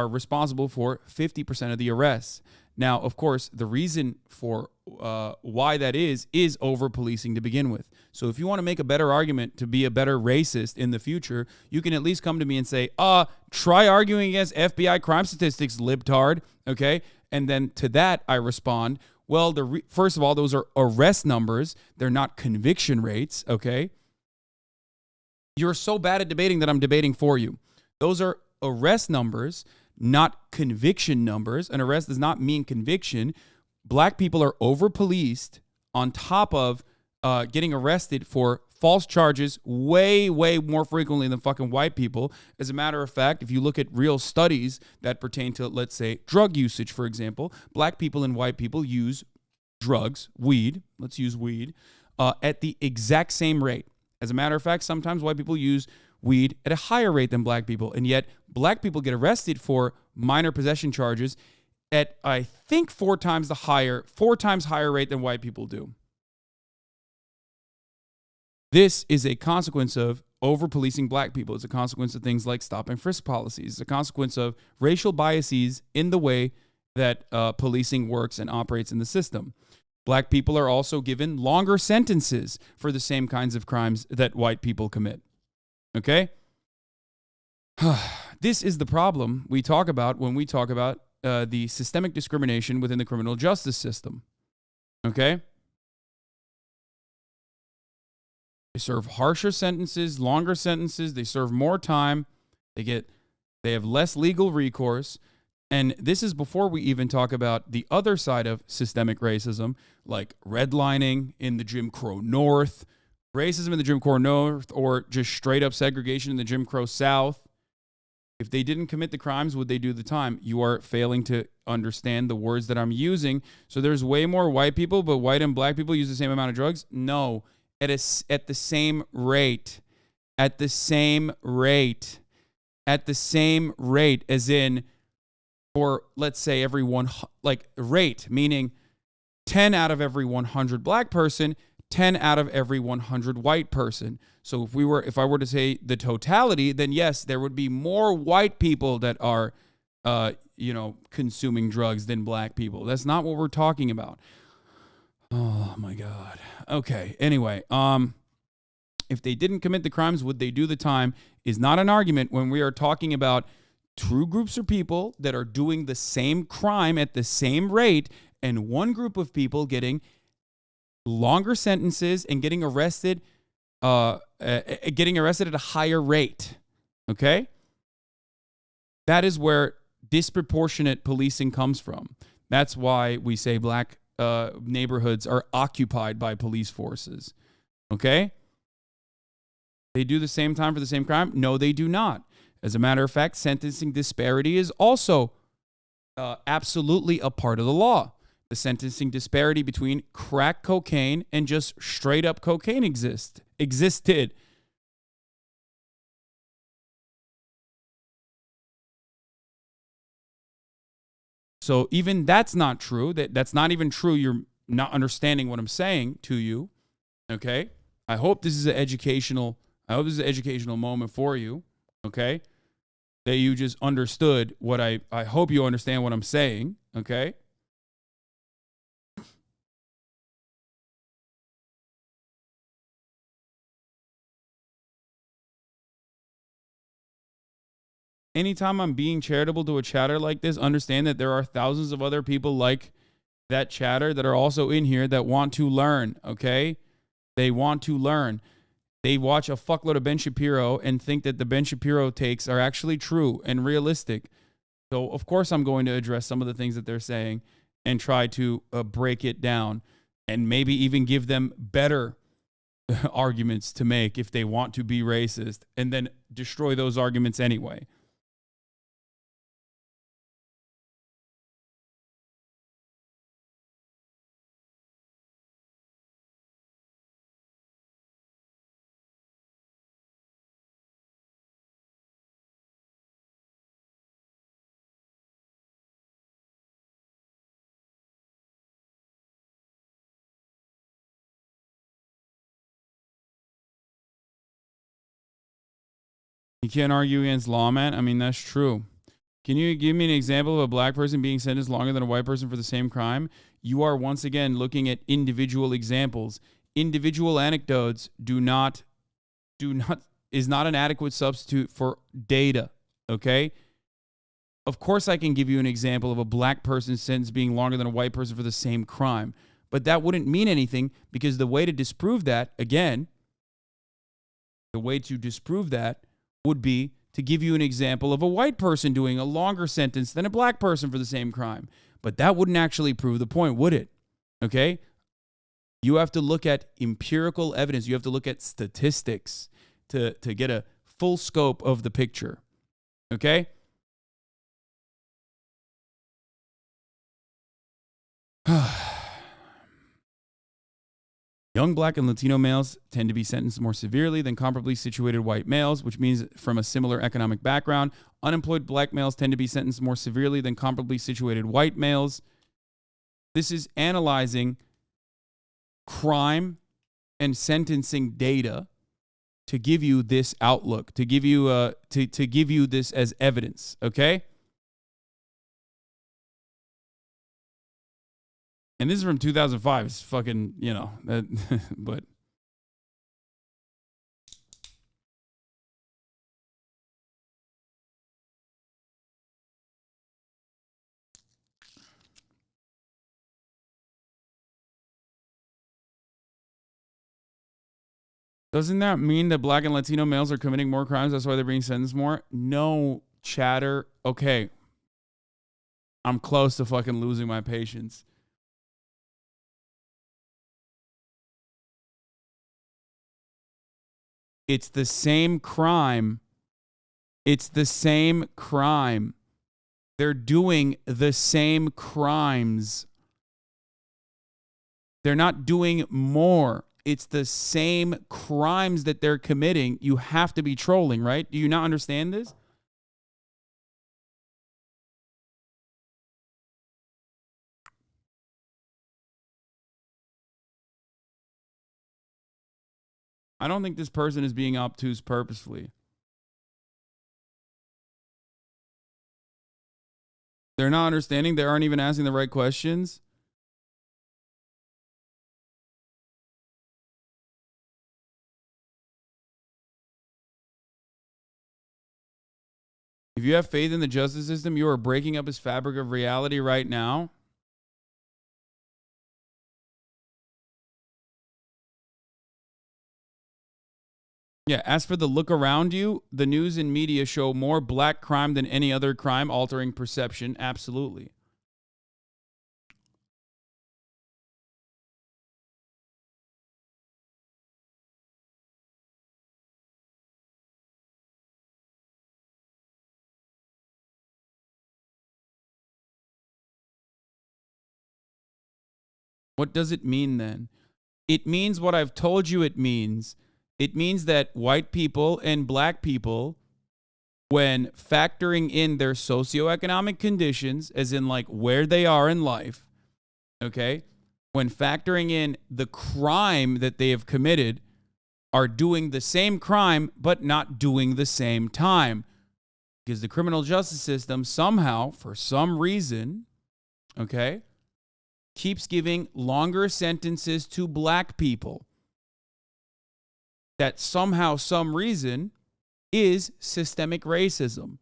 Speaker 1: responsible for 50% of the arrests. Now, of course, the reason for why that is over policing to begin with. So if you want to make a better argument to be a better racist in the future, you can at least come to me and say, try arguing against FBI crime statistics, libtard, okay? And then to that, I respond, well, first of all, those are arrest numbers. They're not conviction rates, okay? You're so bad at debating that I'm debating for you. Those are arrest numbers, not conviction numbers. An arrest does not mean conviction. Black people are over-policed on top of getting arrested for false charges way, way more frequently than fucking white people. As a matter of fact, if you look at real studies that pertain to, let's say, drug usage, for example, black people and white people use drugs, weed, let's use weed, at the exact same rate. As a matter of fact, sometimes white people use weed at a higher rate than black people, and yet black people get arrested for minor possession charges at, I think, four times higher rate than white people do. This is a consequence of over-policing black people. It's a consequence of things like stop and frisk policies. It's a consequence of racial biases in the way that policing works and operates in the system. Black people are also given longer sentences for the same kinds of crimes that white people commit. Okay? This is the problem we talk about when we talk about the systemic discrimination within the criminal justice system. Okay? They serve harsher sentences, longer sentences. They serve more time. They have less legal recourse. And this is before we even talk about the other side of systemic racism, like redlining in the Jim Crow North, racism in the Jim Crow North, or just straight up segregation in the Jim Crow South. If they didn't commit the crimes, would they do the time? You are failing to understand the words that I'm using. So there's way more white people, but white and black people use the same amount of drugs? No, at the same rate. At the same rate. At the same rate, as in, for, let's say, every one, like rate, meaning 10 out of every 100 black person, 10 out of every 100 white person. So if I were to say the totality, then yes, there would be more white people that are, consuming drugs than black people. That's not what we're talking about. Oh my God. Okay. Anyway, if they didn't commit the crimes, would they do the time is not an argument when we are talking about two groups of people that are doing the same crime at the same rate, and one group of people getting longer sentences and getting arrested at a higher rate. Okay? That is where disproportionate policing comes from. That's why we say black neighborhoods are occupied by police forces. Okay? They do the same time for the same crime? No, they do not. As a matter of fact, sentencing disparity is also absolutely a part of the law. The sentencing disparity between crack cocaine and just straight up cocaine existed. So even that's not true. That's not even true. You're not understanding what I'm saying to you. Okay? I hope this is an educational moment for you. Okay? That you just understood what I hope you understand what I'm saying, okay? Anytime I'm being charitable to a chatter like this, understand that there are thousands of other people like that chatter that are also in here that want to learn, okay? They want to learn. They watch a fuckload of Ben Shapiro and think that the Ben Shapiro takes are actually true and realistic. So, of course, I'm going to address some of the things that they're saying and try to break it down and maybe even give them better arguments to make if they want to be racist, and then destroy those arguments anyway. You can't argue against law, man. I mean, that's true. Can you give me an example of a black person being sentenced longer than a white person for the same crime? You are once again looking at individual examples. individual anecdotes is not an adequate substitute for data, okay? Of course I can give you an example of a black person's sentence being longer than a white person for the same crime, but that wouldn't mean anything because the way to disprove that, again, the way to disprove that would be to give you an example of a white person doing a longer sentence than a black person for the same crime. But that wouldn't actually prove the point, would it? Okay? You have to look at empirical evidence. You have to look at statistics to get a full scope of the picture. Okay? Young black and Latino males tend to be sentenced more severely than comparably situated white males, which means from a similar economic background, unemployed black males tend to be sentenced more severely than comparably situated white males. This is analyzing crime and sentencing data to give you this outlook, to give you to give you this as evidence, okay? And this is from 2005. It's fucking, but doesn't that mean that black and Latino males are committing more crimes? That's why they're being sentenced more? No, chatter. Okay. I'm close to fucking losing my patience. It's the same crime. It's the same crime. They're doing the same crimes. They're not doing more. It's the same crimes that they're committing. You have to be trolling, right? Do you not understand this? I don't think this person is being obtuse purposefully. They're not understanding. They aren't even asking the right questions. If you have faith in the justice system, you are breaking up its fabric of reality right now. Yeah, as for the look around you, the news and media show more black crime than any other crime, altering perception. Absolutely. What does it mean then? It means what I've told you it means. It means that white people and black people, when factoring in their socioeconomic conditions, as in like where they are in life, okay, when factoring in the crime that they have committed, are doing the same crime but not doing the same time. Because the criminal justice system somehow, for some reason, okay, keeps giving longer sentences to black people. That somehow, some reason, is systemic racism.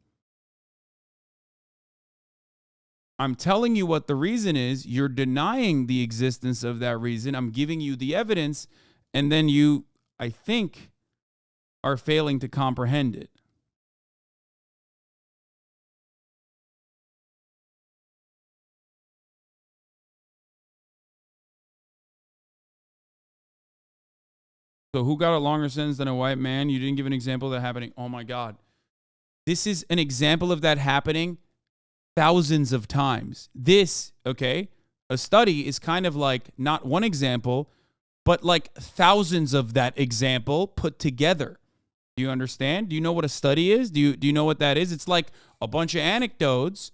Speaker 1: I'm telling you what the reason is. You're denying the existence of that reason. I'm giving you the evidence, and then you, I think, are failing to comprehend it. So who got a longer sentence than a white man? You didn't give an example of that happening. Oh my God. This is an example of that happening thousands of times. This, okay, a study is kind of like not one example, but like thousands of that example put together. Do you understand? Do you know what a study is? Do you know what that is? It's like a bunch of anecdotes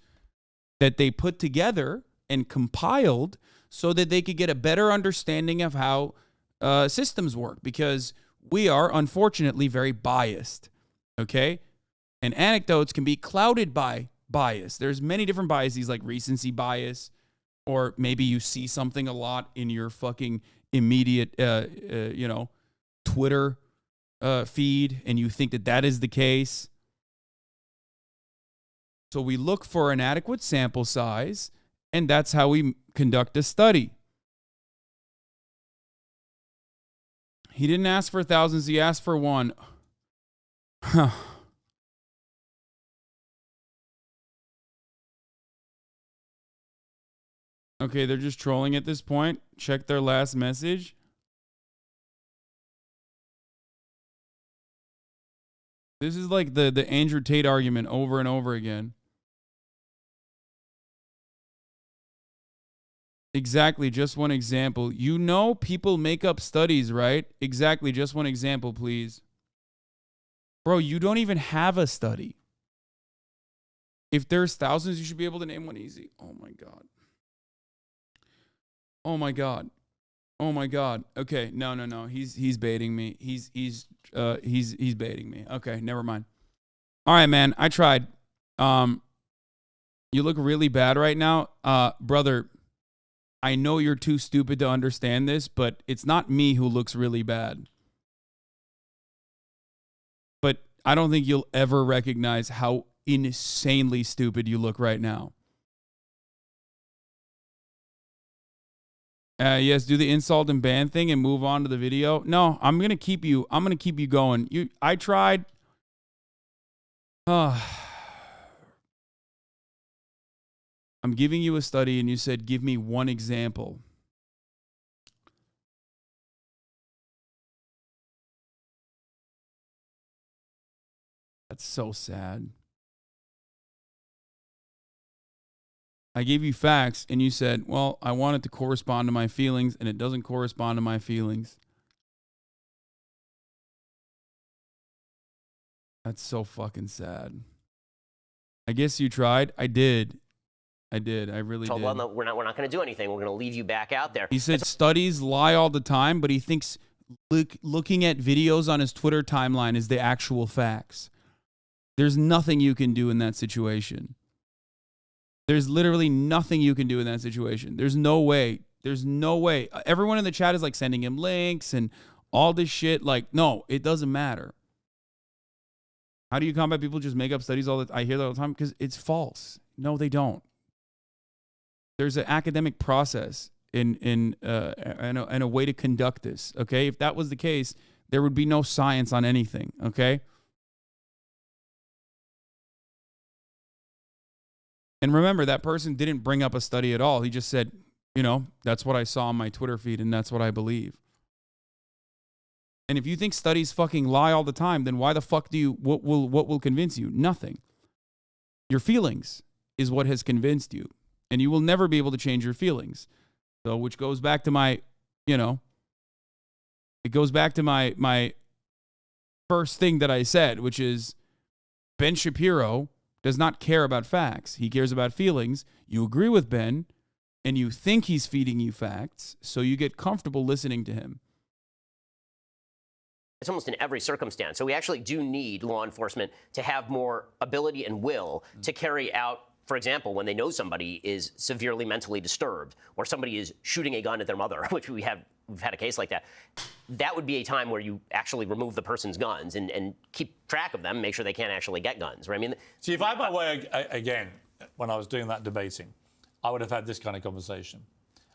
Speaker 1: that they put together and compiled so that they could get a better understanding of how systems work, because we are unfortunately very biased, okay? And anecdotes can be clouded by bias. There's many different biases, like recency bias, or maybe you see something a lot in your fucking immediate, you know, Twitter feed, and you think that that is the case. So we look for an adequate sample size, and that's how we conduct a study. He didn't ask for thousands, he asked for one. Huh. Okay, they're just trolling at this point. Check their last message. This is like the Andrew Tate argument over and over again. Exactly, just one example. You know people make up studies, right? Exactly, just one example, please. Bro, you don't even have a study. If there's thousands, you should be able to name one easy. Oh my God. Oh my God. Oh my God. Okay, no. He's baiting me. He's baiting me. Okay, never mind. All right, man. I tried. You look really bad right now. Brother, I know you're too stupid to understand this, but it's not me who looks really bad. But I don't think you'll ever recognize how insanely stupid you look right now. Yes, do the insult and ban thing and move on to the video. No, I'm gonna keep you going. I tried. I'm giving you a study and you said, give me one example. That's so sad. I gave you facts and you said, well, I want it to correspond to my feelings, and it doesn't correspond to my feelings. That's so fucking sad. I guess you tried. I did. I really did.
Speaker 3: Well, no, we're not going to do anything. We're going to leave you back out there.
Speaker 1: He said studies lie all the time, but he thinks looking at videos on his Twitter timeline is the actual facts. There's nothing you can do in that situation. There's literally nothing you can do in that situation. There's no way. There's no way. Everyone in the chat is like sending him links and all this shit. Like, no, it doesn't matter. How do you combat people just make up studies all the time? I hear that all the time because it's false. No, they don't. There's an academic process and a way to conduct this. Okay, if that was the case, there would be no science on anything. Okay. And remember, that person didn't bring up a study at all. He just said, you know, that's what I saw on my Twitter feed and that's what I believe. And if you think studies fucking lie all the time, then why the fuck what will convince you? Nothing. Your feelings is what has convinced you. And you will never be able to change your feelings. So, which goes back to my, it goes back to my first thing that I said, which is Ben Shapiro does not care about facts. He cares about feelings. You agree with Ben, and you think he's feeding you facts, so you get comfortable listening to him.
Speaker 3: It's almost in every circumstance. So we actually do need law enforcement to have more ability and will to carry out, for example, when they know somebody is severely mentally disturbed or somebody is shooting a gun at their mother, which we've had a case like that. That would be a time where you actually remove the person's guns and keep track of them, make sure they can't actually get guns. Right? I mean,
Speaker 2: see, if I had my way again, when I was doing that debating, I would have had this kind of conversation.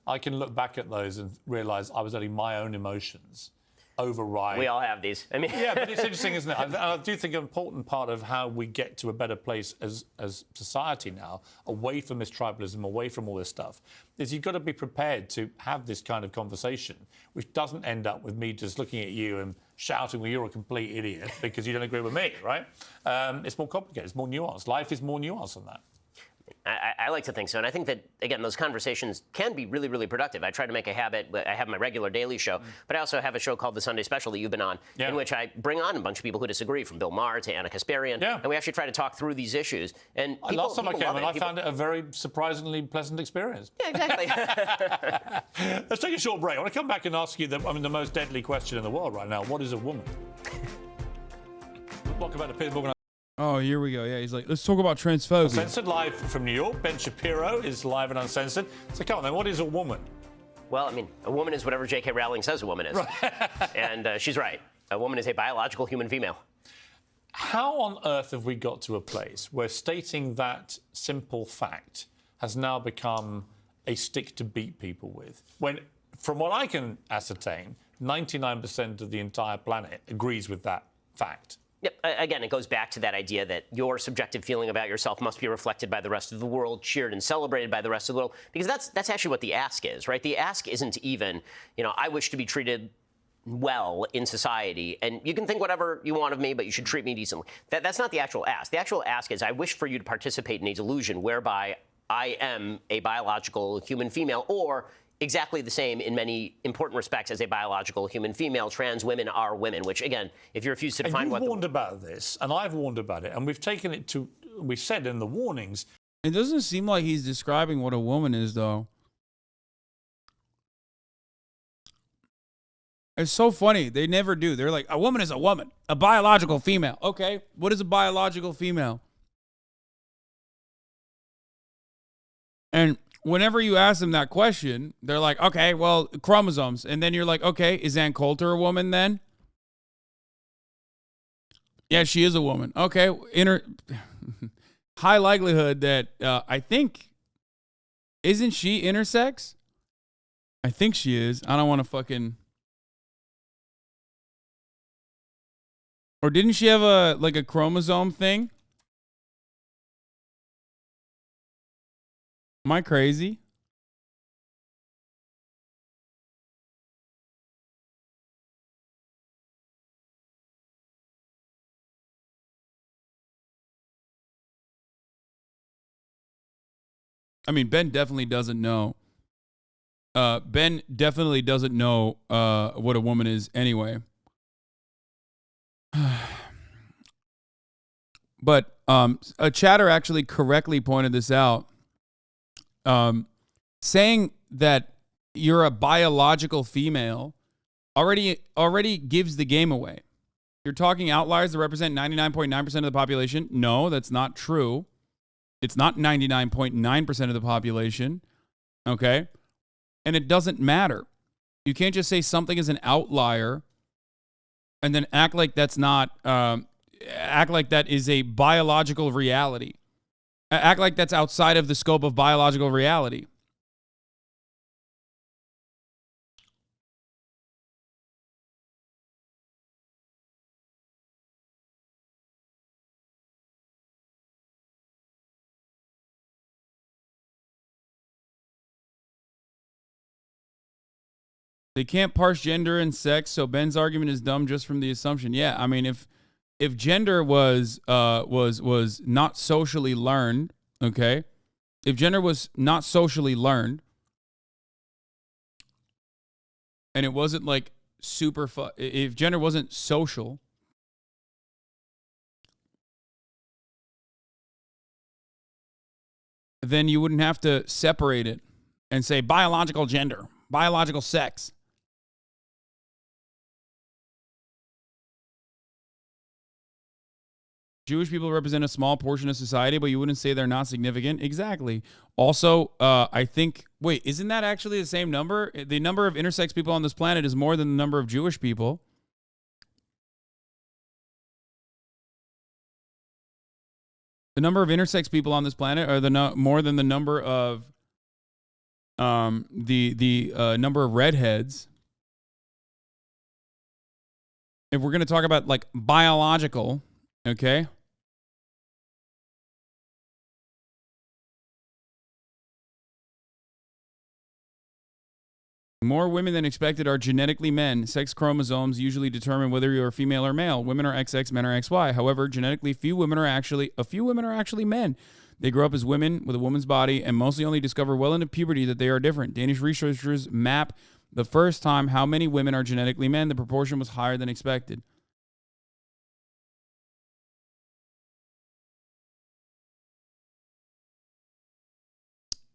Speaker 2: I can look back at those and realize I was letting my own emotions override.
Speaker 3: We all have these. I mean,
Speaker 2: yeah, but it's interesting, isn't it? I do think an important part of how we get to a better place as society now, away from this tribalism, away from all this stuff, is you've got to be prepared to have this kind of conversation, which doesn't end up with me just looking at you and shouting, well, you're a complete idiot because you don't agree with me, right? It's more complicated. It's more nuanced. Life is more nuanced than that.
Speaker 3: I like to think so. And I think that, again, those conversations can be really, really productive. I try to make a habit. I have my regular daily show, but I also have a show called The Sunday Special that you've been on, in which I bring on a bunch of people who disagree, from Bill Maher to Anna Kasparian. And we actually try to talk through these issues. And
Speaker 2: last time I came in, I found it a very surprisingly pleasant experience.
Speaker 3: Yeah, exactly.
Speaker 2: Let's take a short break. I want to come back and ask you the most deadly question in the world right now. What is a woman? Welcome back to Piers.
Speaker 1: Oh, here we go. Yeah, he's like, let's talk about transphobia.
Speaker 2: Uncensored live from New York. Ben Shapiro is live and uncensored. So come on then, what is a woman?
Speaker 3: Well, I mean, a woman is whatever J.K. Rowling says a woman is. And she's right. A woman is a biological human female.
Speaker 2: How on earth have we got to a place where stating that simple fact has now become a stick to beat people with? When, from what I can ascertain, 99% of the entire planet agrees with that fact.
Speaker 3: Yep. Again, it goes back to that idea that your subjective feeling about yourself must be reflected by the rest of the world, cheered and celebrated by the rest of the world, because that's actually what the ask is, right? The ask isn't even, I wish to be treated well in society, and you can think whatever you want of me, but you should treat me decently. That's not the actual ask. The actual ask is, I wish for you to participate in a delusion whereby I am a biological human female, or exactly the same in many important respects as a biological human female. Trans women are women, which, again, if you refuse to define
Speaker 2: and
Speaker 3: what...
Speaker 2: You've warned about this, and I've warned about it, and we've taken it to... We've said in the warnings...
Speaker 1: It doesn't seem like he's describing what a woman is, though. It's so funny. They never do. They're like, a woman is a woman. A biological female. Okay, what is a biological female? And whenever you ask them that question, they're like, okay, well, chromosomes. And then you're like, okay, is Ann Coulter a woman then? Yeah, she is a woman. Okay, high likelihood that I think, isn't she intersex? I think she is. I don't want to fucking... Or didn't she have a chromosome thing? Am I crazy? I mean, Ben definitely doesn't know. Ben definitely doesn't know what a woman is anyway. But a chatter actually correctly pointed this out. Saying that you're a biological female already gives the game away. You're talking outliers that represent 99.9% of the population. No, that's not true. It's not 99.9% of the population. Okay? And it doesn't matter. You can't just say something is an outlier and then act like that's not, act like that is a biological reality. Act like that's outside of the scope of biological reality. They can't parse gender and sex, so Ben's argument is dumb just from the assumption. Yeah, I mean, if gender was not socially learned, okay? If gender was not socially learned, and it wasn't like if gender wasn't social, then you wouldn't have to separate it and say biological gender, biological sex. Jewish people represent a small portion of society, but you wouldn't say they're not significant. Exactly. Also, I think, wait, isn't that actually the same number? The number of intersex people on this planet is more than the number of Jewish people. The number of intersex people on this planet are more than the number of number of redheads. If we're going to talk about like biological, okay? More women than expected are genetically men. Sex chromosomes usually determine whether you are female or male. Women are XX, men are XY. However, genetically, a few women are actually men. They grow up as women with a woman's body and mostly only discover well into puberty that they are different. Danish researchers map the first time how many women are genetically men. The proportion was higher than expected.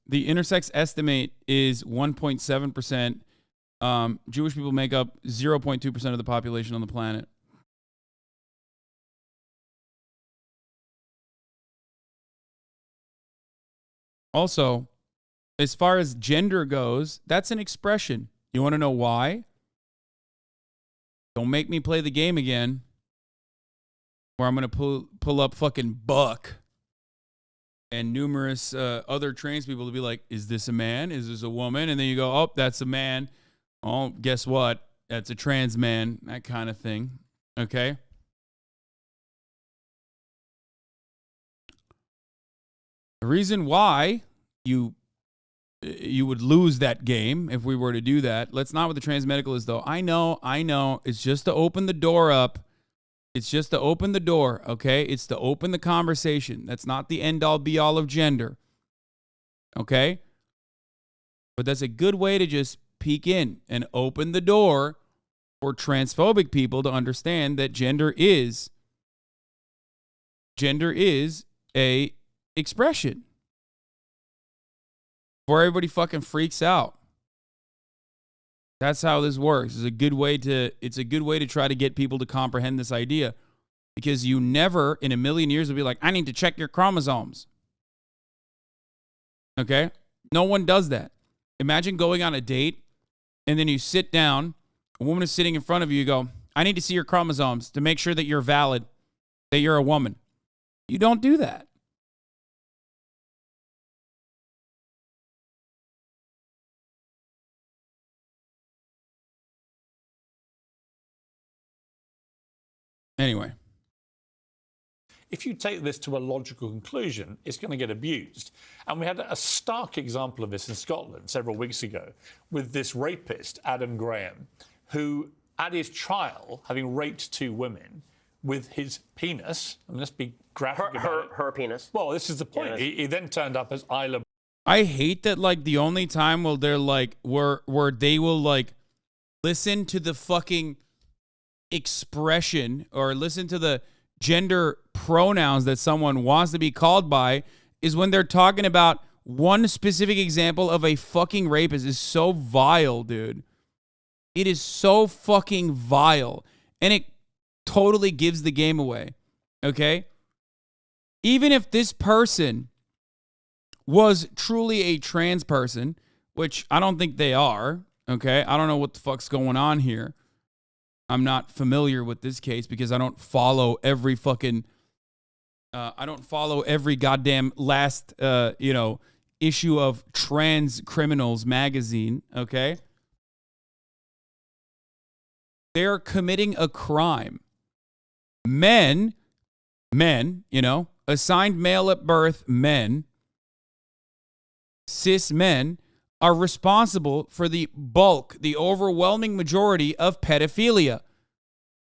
Speaker 1: The intersex estimate is 1.7%. Jewish people make up 0.2% of the population on the planet. Also, as far as gender goes, that's an expression. You want to know why? Don't make me play the game again where I'm going to pull up fucking Buck and numerous other trans people to be like, is this a man? Is this a woman? And then you go, oh, that's a man. Oh, guess what? That's a trans man. That kind of thing. Okay? The reason why you would lose that game if we were to do that. Let's not with the trans medicalist, though. I know. It's just to open the door up. It's just to open the door, okay? It's to open the conversation. That's not the end-all, be-all of gender, okay? But that's a good way to just peek in and open the door for transphobic people to understand that gender is a expression. Before everybody fucking freaks out. That's how this works. It's a good way to try to get people to comprehend this idea. Because you never in a million years will be like, I need to check your chromosomes. Okay? No one does that. Imagine going on a date and then you sit down, a woman is sitting in front of you, you go, I need to see your chromosomes to make sure that you're valid, that you're a woman. You don't do that. Anyway.
Speaker 2: If you take this to a logical conclusion, it's going to get abused. And we had a stark example of this in Scotland several weeks ago with this rapist, Adam Graham, who at his trial, having raped 2 women with his penis, and let's be graphic about
Speaker 3: her penis.
Speaker 2: Well, this is the point.
Speaker 3: Yes.
Speaker 2: He then turned up as Isla.
Speaker 1: I hate that, like, the only time where they're like, where they will, like, listen to the fucking expression or listen to the gender pronouns that someone wants to be called by is when they're talking about one specific example of a fucking rapist. Is so vile, dude. It is so fucking vile. And it totally gives the game away. Okay? Even if this person was truly a trans person, which I don't think they are, okay? I don't know what the fuck's going on here. I'm not familiar with this case because I don't follow every fucking, I don't follow every goddamn last, issue of Trans Criminals magazine, okay? They're committing a crime. Men, assigned male at birth men, cis men, are responsible for the bulk, the overwhelming majority of pedophilia.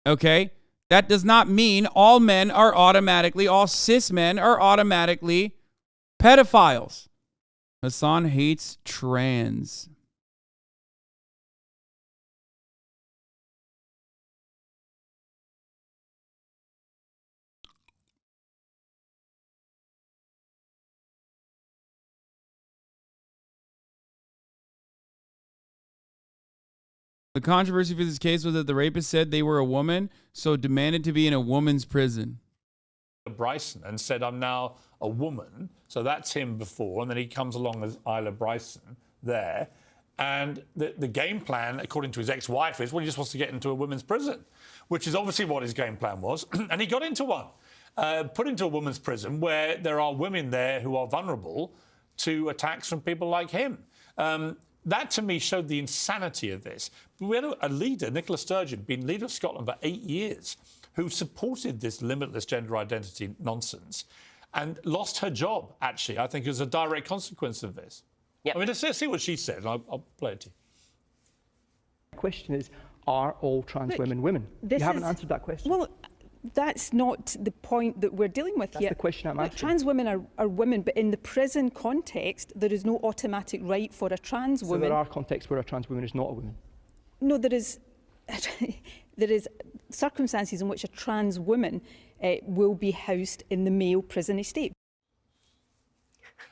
Speaker 1: Okay? That does not mean all cis men are automatically pedophiles. Hasan hates trans. The controversy for this case was that the rapist said they were a woman, so demanded to be in a woman's prison.
Speaker 2: Bryson and said, I'm now a woman. So that's him before. And then he comes along as Isla Bryson there. And the game plan, according to his ex-wife, is, well, he just wants to get into a women's prison, which is obviously what his game plan was. And he got into one, put into a women's prison where there are women there who are vulnerable to attacks from people like him. That, to me, showed the insanity of this. We had a leader, Nicola Sturgeon, been leader of Scotland for 8 years, who supported this limitless gender identity nonsense and lost her job, actually, I think, as a direct consequence of this. Yep. I mean, let's see what she said, and I'll play it to you.
Speaker 4: The question is, are all trans women women? You haven't answered that question.
Speaker 5: Well, that's not the point that we're dealing with here.
Speaker 4: That's the question I'm asking.
Speaker 5: Trans women are women, but in the prison context, there is no automatic right for a trans woman.
Speaker 4: So there are contexts where a trans woman is not a woman?
Speaker 5: No, there is circumstances in which a trans woman will be housed in the male prison estate.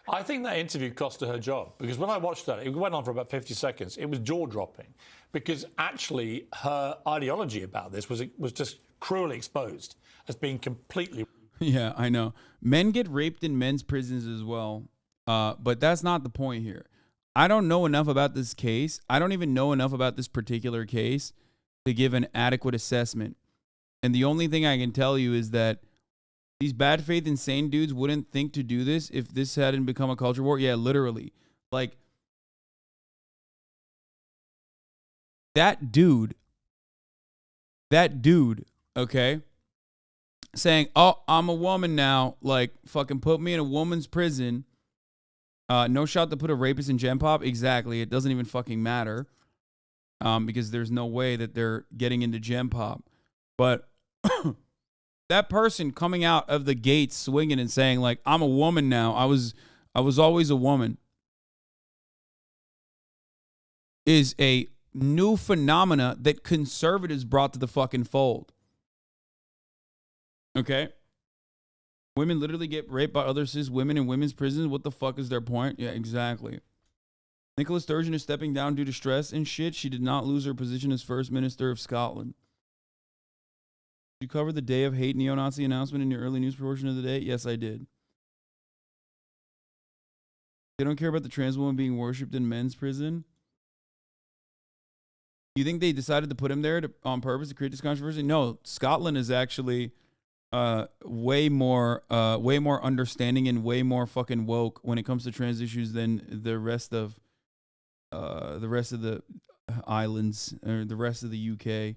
Speaker 2: I think that interview cost her her job, because when I watched that, it went on for about 50 seconds. It was jaw-dropping, because actually her ideology about this was just cruelly exposed as being completely...
Speaker 1: Yeah, I know. Men get raped in men's prisons as well, but that's not the point here. I don't know enough about this case. I don't even know enough about this particular case to give an adequate assessment. And the only thing I can tell you is that these bad faith insane dudes wouldn't think to do this if this hadn't become a culture war. Yeah, literally. Like, that dude, okay, saying, oh, I'm a woman now, like, fucking put me in a woman's prison. No shot to put a rapist in Gen Pop. Exactly. It doesn't even fucking matter. Because there's no way that they're getting into Gen Pop. But that person coming out of the gates swinging and saying, like, I'm a woman now. I was always a woman. Is a new phenomena that conservatives brought to the fucking fold. Okay? Women literally get raped by other cis women in women's prisons. What the fuck is their point? Yeah, exactly. Nicola Sturgeon is stepping down due to stress and shit. She did not lose her position as First Minister of Scotland. Did you cover the Day of Hate neo-Nazi announcement in your early news portion of the day? Yes, I did. They don't care about the trans woman being worshipped in men's prison. You think they decided to put him there on purpose to create this controversy? No, Scotland is actually way more understanding and way more fucking woke when it comes to trans issues than the rest of the islands or the rest of the UK.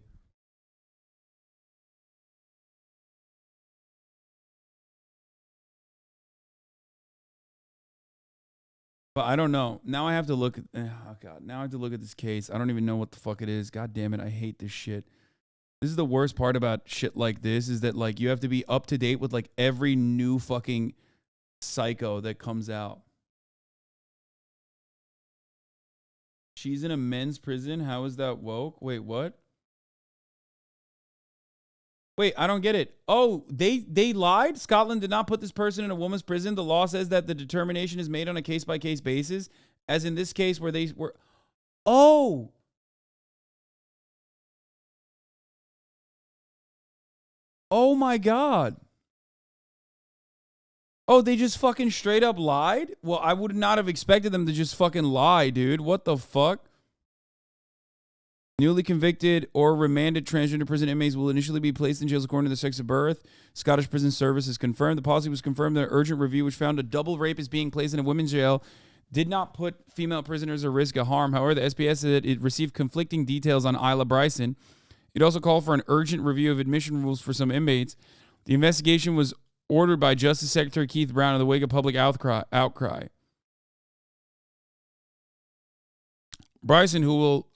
Speaker 1: But I don't know. Now I have to look at, oh God, now I have to look at this case. I don't even know what the fuck it is. God damn it. I hate this shit. This is the worst part about shit like this is that, like, you have to be up to date with, like, every new fucking psycho that comes out. She's in a men's prison. How is that woke? Wait, what? Wait, I don't get it. Oh, they lied? Scotland did not put this person in a woman's prison. The law says that the determination is made on a case-by-case basis, as in this case where they were... Oh! Oh my God. Oh, they just fucking straight up lied? Well, I would not have expected them to just fucking lie, dude. What the fuck? Newly convicted or remanded transgender prison inmates will initially be placed in jails according to the sex of birth. Scottish Prison Service has confirmed. The policy was confirmed in an urgent review, which found a double rapist being placed in a women's jail did not put female prisoners at risk of harm. However, the SPS said it received conflicting details on Isla Bryson. It also called for an urgent review of admission rules for some inmates. The investigation was ordered by Justice Secretary Keith Brown in the wake of public outcry. Bryson, who will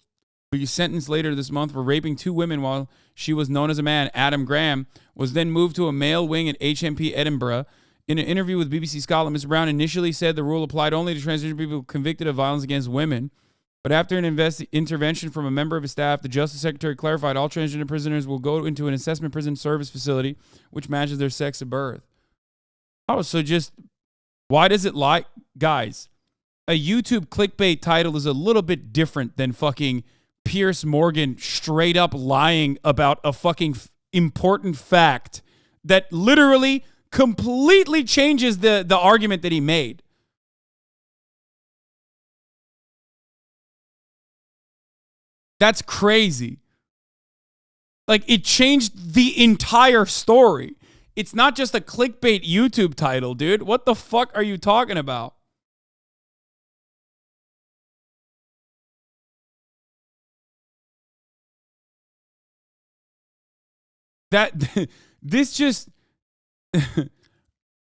Speaker 1: be sentenced later this month for raping 2 women while she was known as a man, Adam Graham, was then moved to a male wing at HMP Edinburgh. In an interview with BBC Scotland, Mr. Brown initially said the rule applied only to transgender people convicted of violence against women. But after an intervention from a member of his staff, the Justice Secretary clarified all transgender prisoners will go into an assessment prison service facility which matches their sex of birth. Oh, so just, why does it lie? Guys, a YouTube clickbait title is a little bit different than fucking Piers Morgan straight up lying about a fucking important fact that literally completely changes the argument that he made. That's crazy. Like, it changed the entire story. It's not just a clickbait YouTube title, dude. What the fuck are you talking about? This just,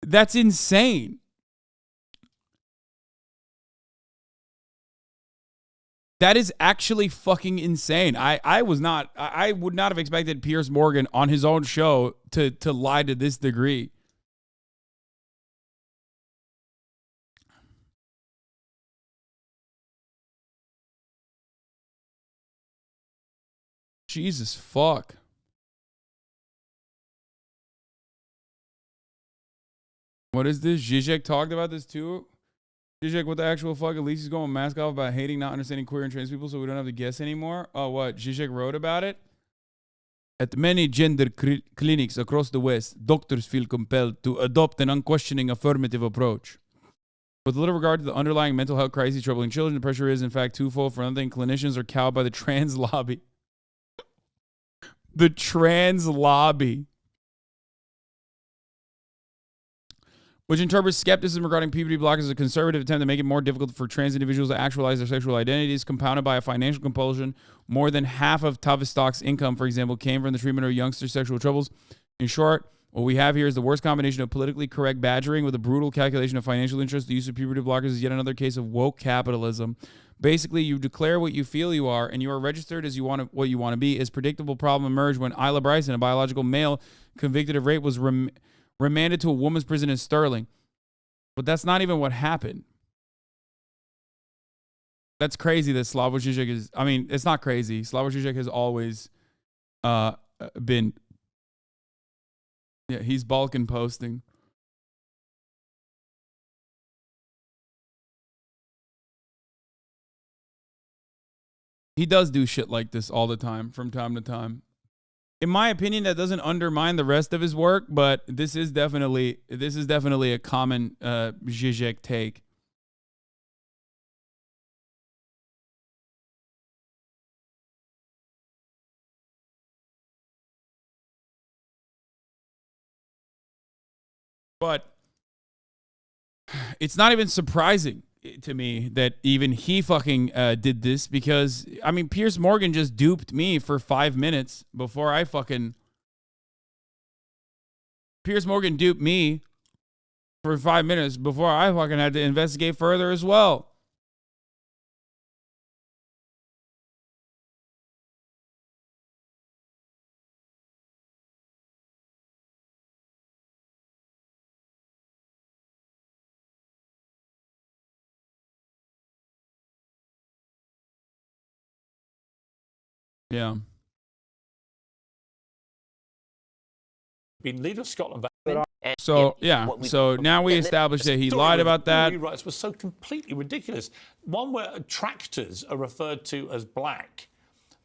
Speaker 1: that's insane. That is actually fucking insane. I would not have expected Piers Morgan on his own show to lie to this degree. Jesus fuck. What is this? Zizek talked about this too? Zizek, what the actual fuck? At least he's going mask off about hating, not understanding queer and trans people, so we don't have to guess anymore. Oh, what? Zizek wrote about it? At many gender clinics across the West, doctors feel compelled to adopt an unquestioning affirmative approach. With little regard to the underlying mental health crises troubling children, the pressure is, in fact, twofold. For another thing, clinicians are cowed by the trans lobby. The trans lobby. Which interprets skepticism regarding puberty blockers as a conservative attempt to make it more difficult for trans individuals to actualize their sexual identities, compounded by a financial compulsion. More than half of Tavistock's income, for example, came from the treatment of youngsters' sexual troubles. In short, what we have here is the worst combination of politically correct badgering with a brutal calculation of financial interest. The use of puberty blockers is yet another case of woke capitalism. Basically, you declare what you feel you are, and you are registered as what you want to be. As predictable problem emerged when Isla Bryson, a biological male convicted of rape, was remanded to a woman's prison in Sterling. But that's not even what happened. That's crazy that Slavoj Žižek is... I mean, it's not crazy. Slavoj Žižek has always been... Yeah, he's Balkan posting. He does do shit like this all the time, from time to time. In my opinion, that doesn't undermine the rest of his work, but this is definitely a common Žižek take. But it's not even surprising to me that even he fucking did this, because, I mean, Piers Morgan just duped me for 5 minutes before I fucking... Piers Morgan duped me for 5 minutes before I fucking had to investigate further as well. Yeah.
Speaker 2: Been leader of Scotland.
Speaker 1: So, yeah. So now we established that he lied about that.
Speaker 2: Rewrites were so completely ridiculous. One where tractors are referred to as black.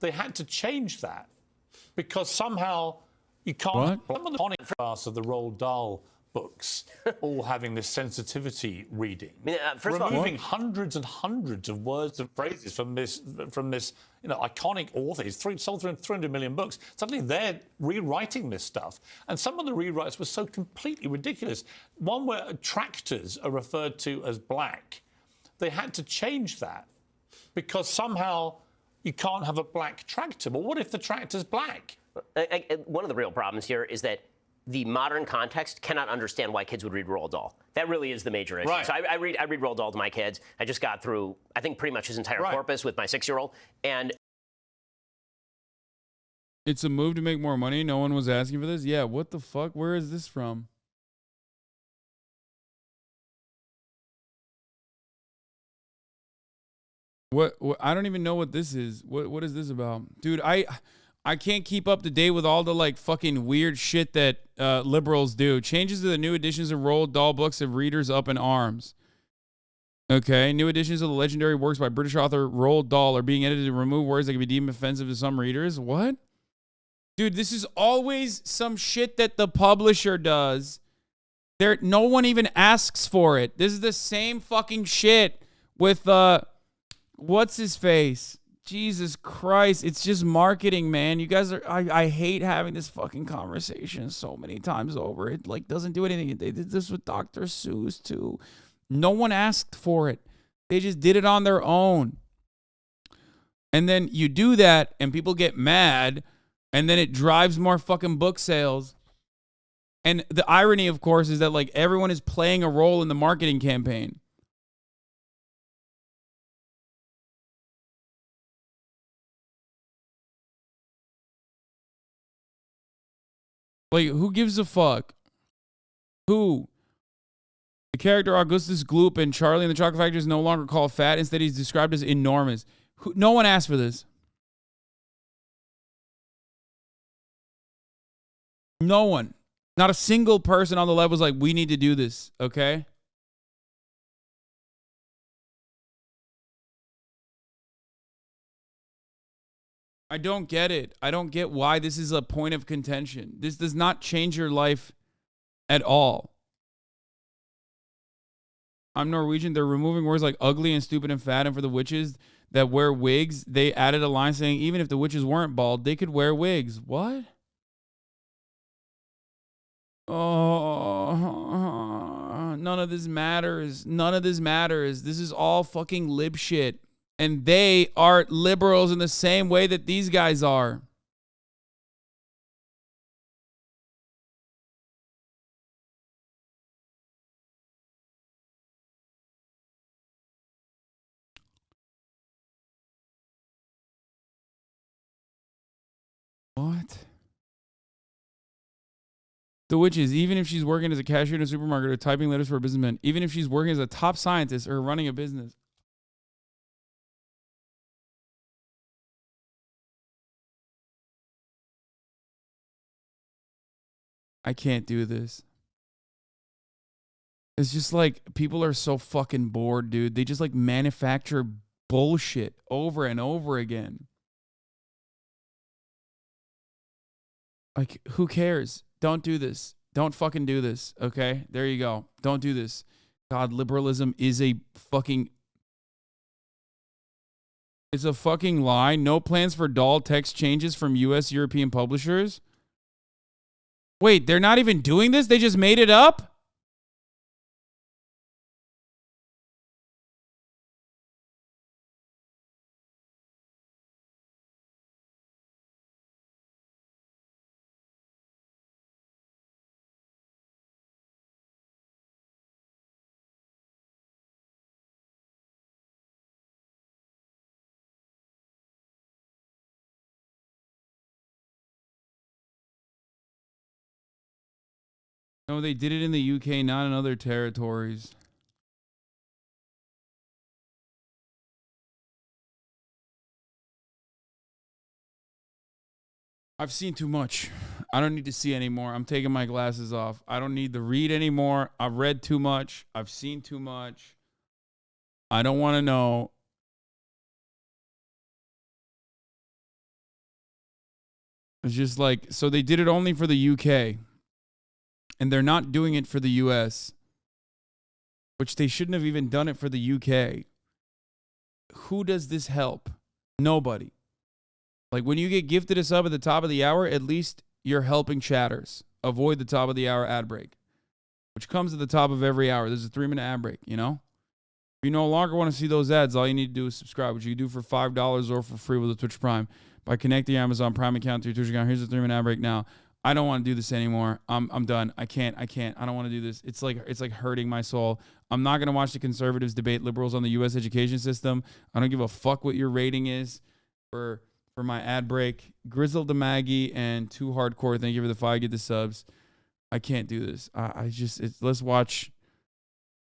Speaker 2: They had to change that because somehow you can't... Some of the iconic class of the Roald Dahl books all having this sensitivity reading. I mean, first removing hundreds and hundreds of words and phrases from this iconic author. He's sold 300 million books. Suddenly they're rewriting this stuff. And some of the rewrites were so completely ridiculous. One where tractors are referred to as black. They had to change that because somehow you can't have a black tractor. Well, what if the tractor's black?
Speaker 3: One of the real problems here is that the modern context cannot understand why kids would read Roald Dahl. That really is the major issue. Right. So I read Roald Dahl to my kids. I just got through, I think, pretty much his entire corpus with my 6-year-old. And
Speaker 1: it's a move to make more money. No one was asking for this. Yeah, what the fuck? Where is this from? What I don't even know what this is. What is this about? Dude, I can't keep up to date with all the like fucking weird shit that liberals do. Changes to the new editions of Roald Dahl books have readers up in arms. Okay, new editions of the legendary works by British author Roald Dahl are being edited to remove words that can be deemed offensive to some readers. What? Dude, this is always some shit that the publisher does. No one even asks for it. This is the same fucking shit with what's his face? Jesus Christ, it's just marketing, man. You guys are, I hate having this fucking conversation so many times over. It like doesn't do anything. They did this with Dr. Seuss too. No one asked for it. They just did it on their own. And then you do that and people get mad and then it drives more fucking book sales. And the irony, of course, is that like everyone is playing a role in the marketing campaign. Like, who gives a fuck? Who? The character Augustus Gloop in Charlie and the Chocolate Factory is no longer called fat. Instead, he's described as enormous. No one asked for this. No one. Not a single person on the left was like, we need to do this, okay? I don't get it. I don't get why this is a point of contention. This does not change your life at all. I'm Norwegian. They're removing words like ugly and stupid and fat. And for the witches that wear wigs, they added a line saying even if the witches weren't bald, they could wear wigs. What? Oh, none of this matters. None of this matters. This is all fucking lib shit. And they are liberals in the same way that these guys are. What? The witches, even if she's working as a cashier in a supermarket or typing letters for a businessman, even if she's working as a top scientist or running a business. I can't do this. It's just like people are so fucking bored, dude. They just like manufacture bullshit over and over again. Like, who cares? Don't do this. Don't fucking do this, okay? There you go. Don't do this. God, liberalism is a fucking... It's a fucking lie. No plans for doll text changes from U.S. European publishers. Wait, they're not even doing this? They just made it up? No, they did it in the UK, not in other territories. I've seen too much. I don't need to see anymore. I'm taking my glasses off. I don't need to read anymore. I've read too much. I've seen too much. I don't want to know. It's just like, so they did it only for the UK. And they're not doing it for the US. Which they shouldn't have even done it for the UK. Who does this help? Nobody. Like, when you get gifted a sub at the top of the hour, at least you're helping chatters avoid the top of the hour ad break, which comes at the top of every hour. There's a 3-minute ad break, you know? If you no longer want to see those ads, all you need to do is subscribe, which you can do for $5 or for free with a Twitch Prime by connecting your Amazon Prime account to your Twitch account. Here's a 3-minute ad break now. I don't want to do this anymore. I'm done. I can't. I don't want to do this. It's like hurting my soul. I'm not going to watch the conservatives debate liberals on the U.S. education system. I don't give a fuck what your rating is for my ad break. Grizzle to Maggie and Too Hardcore. Thank you for the 5. Get the subs. I can't do this. Let's watch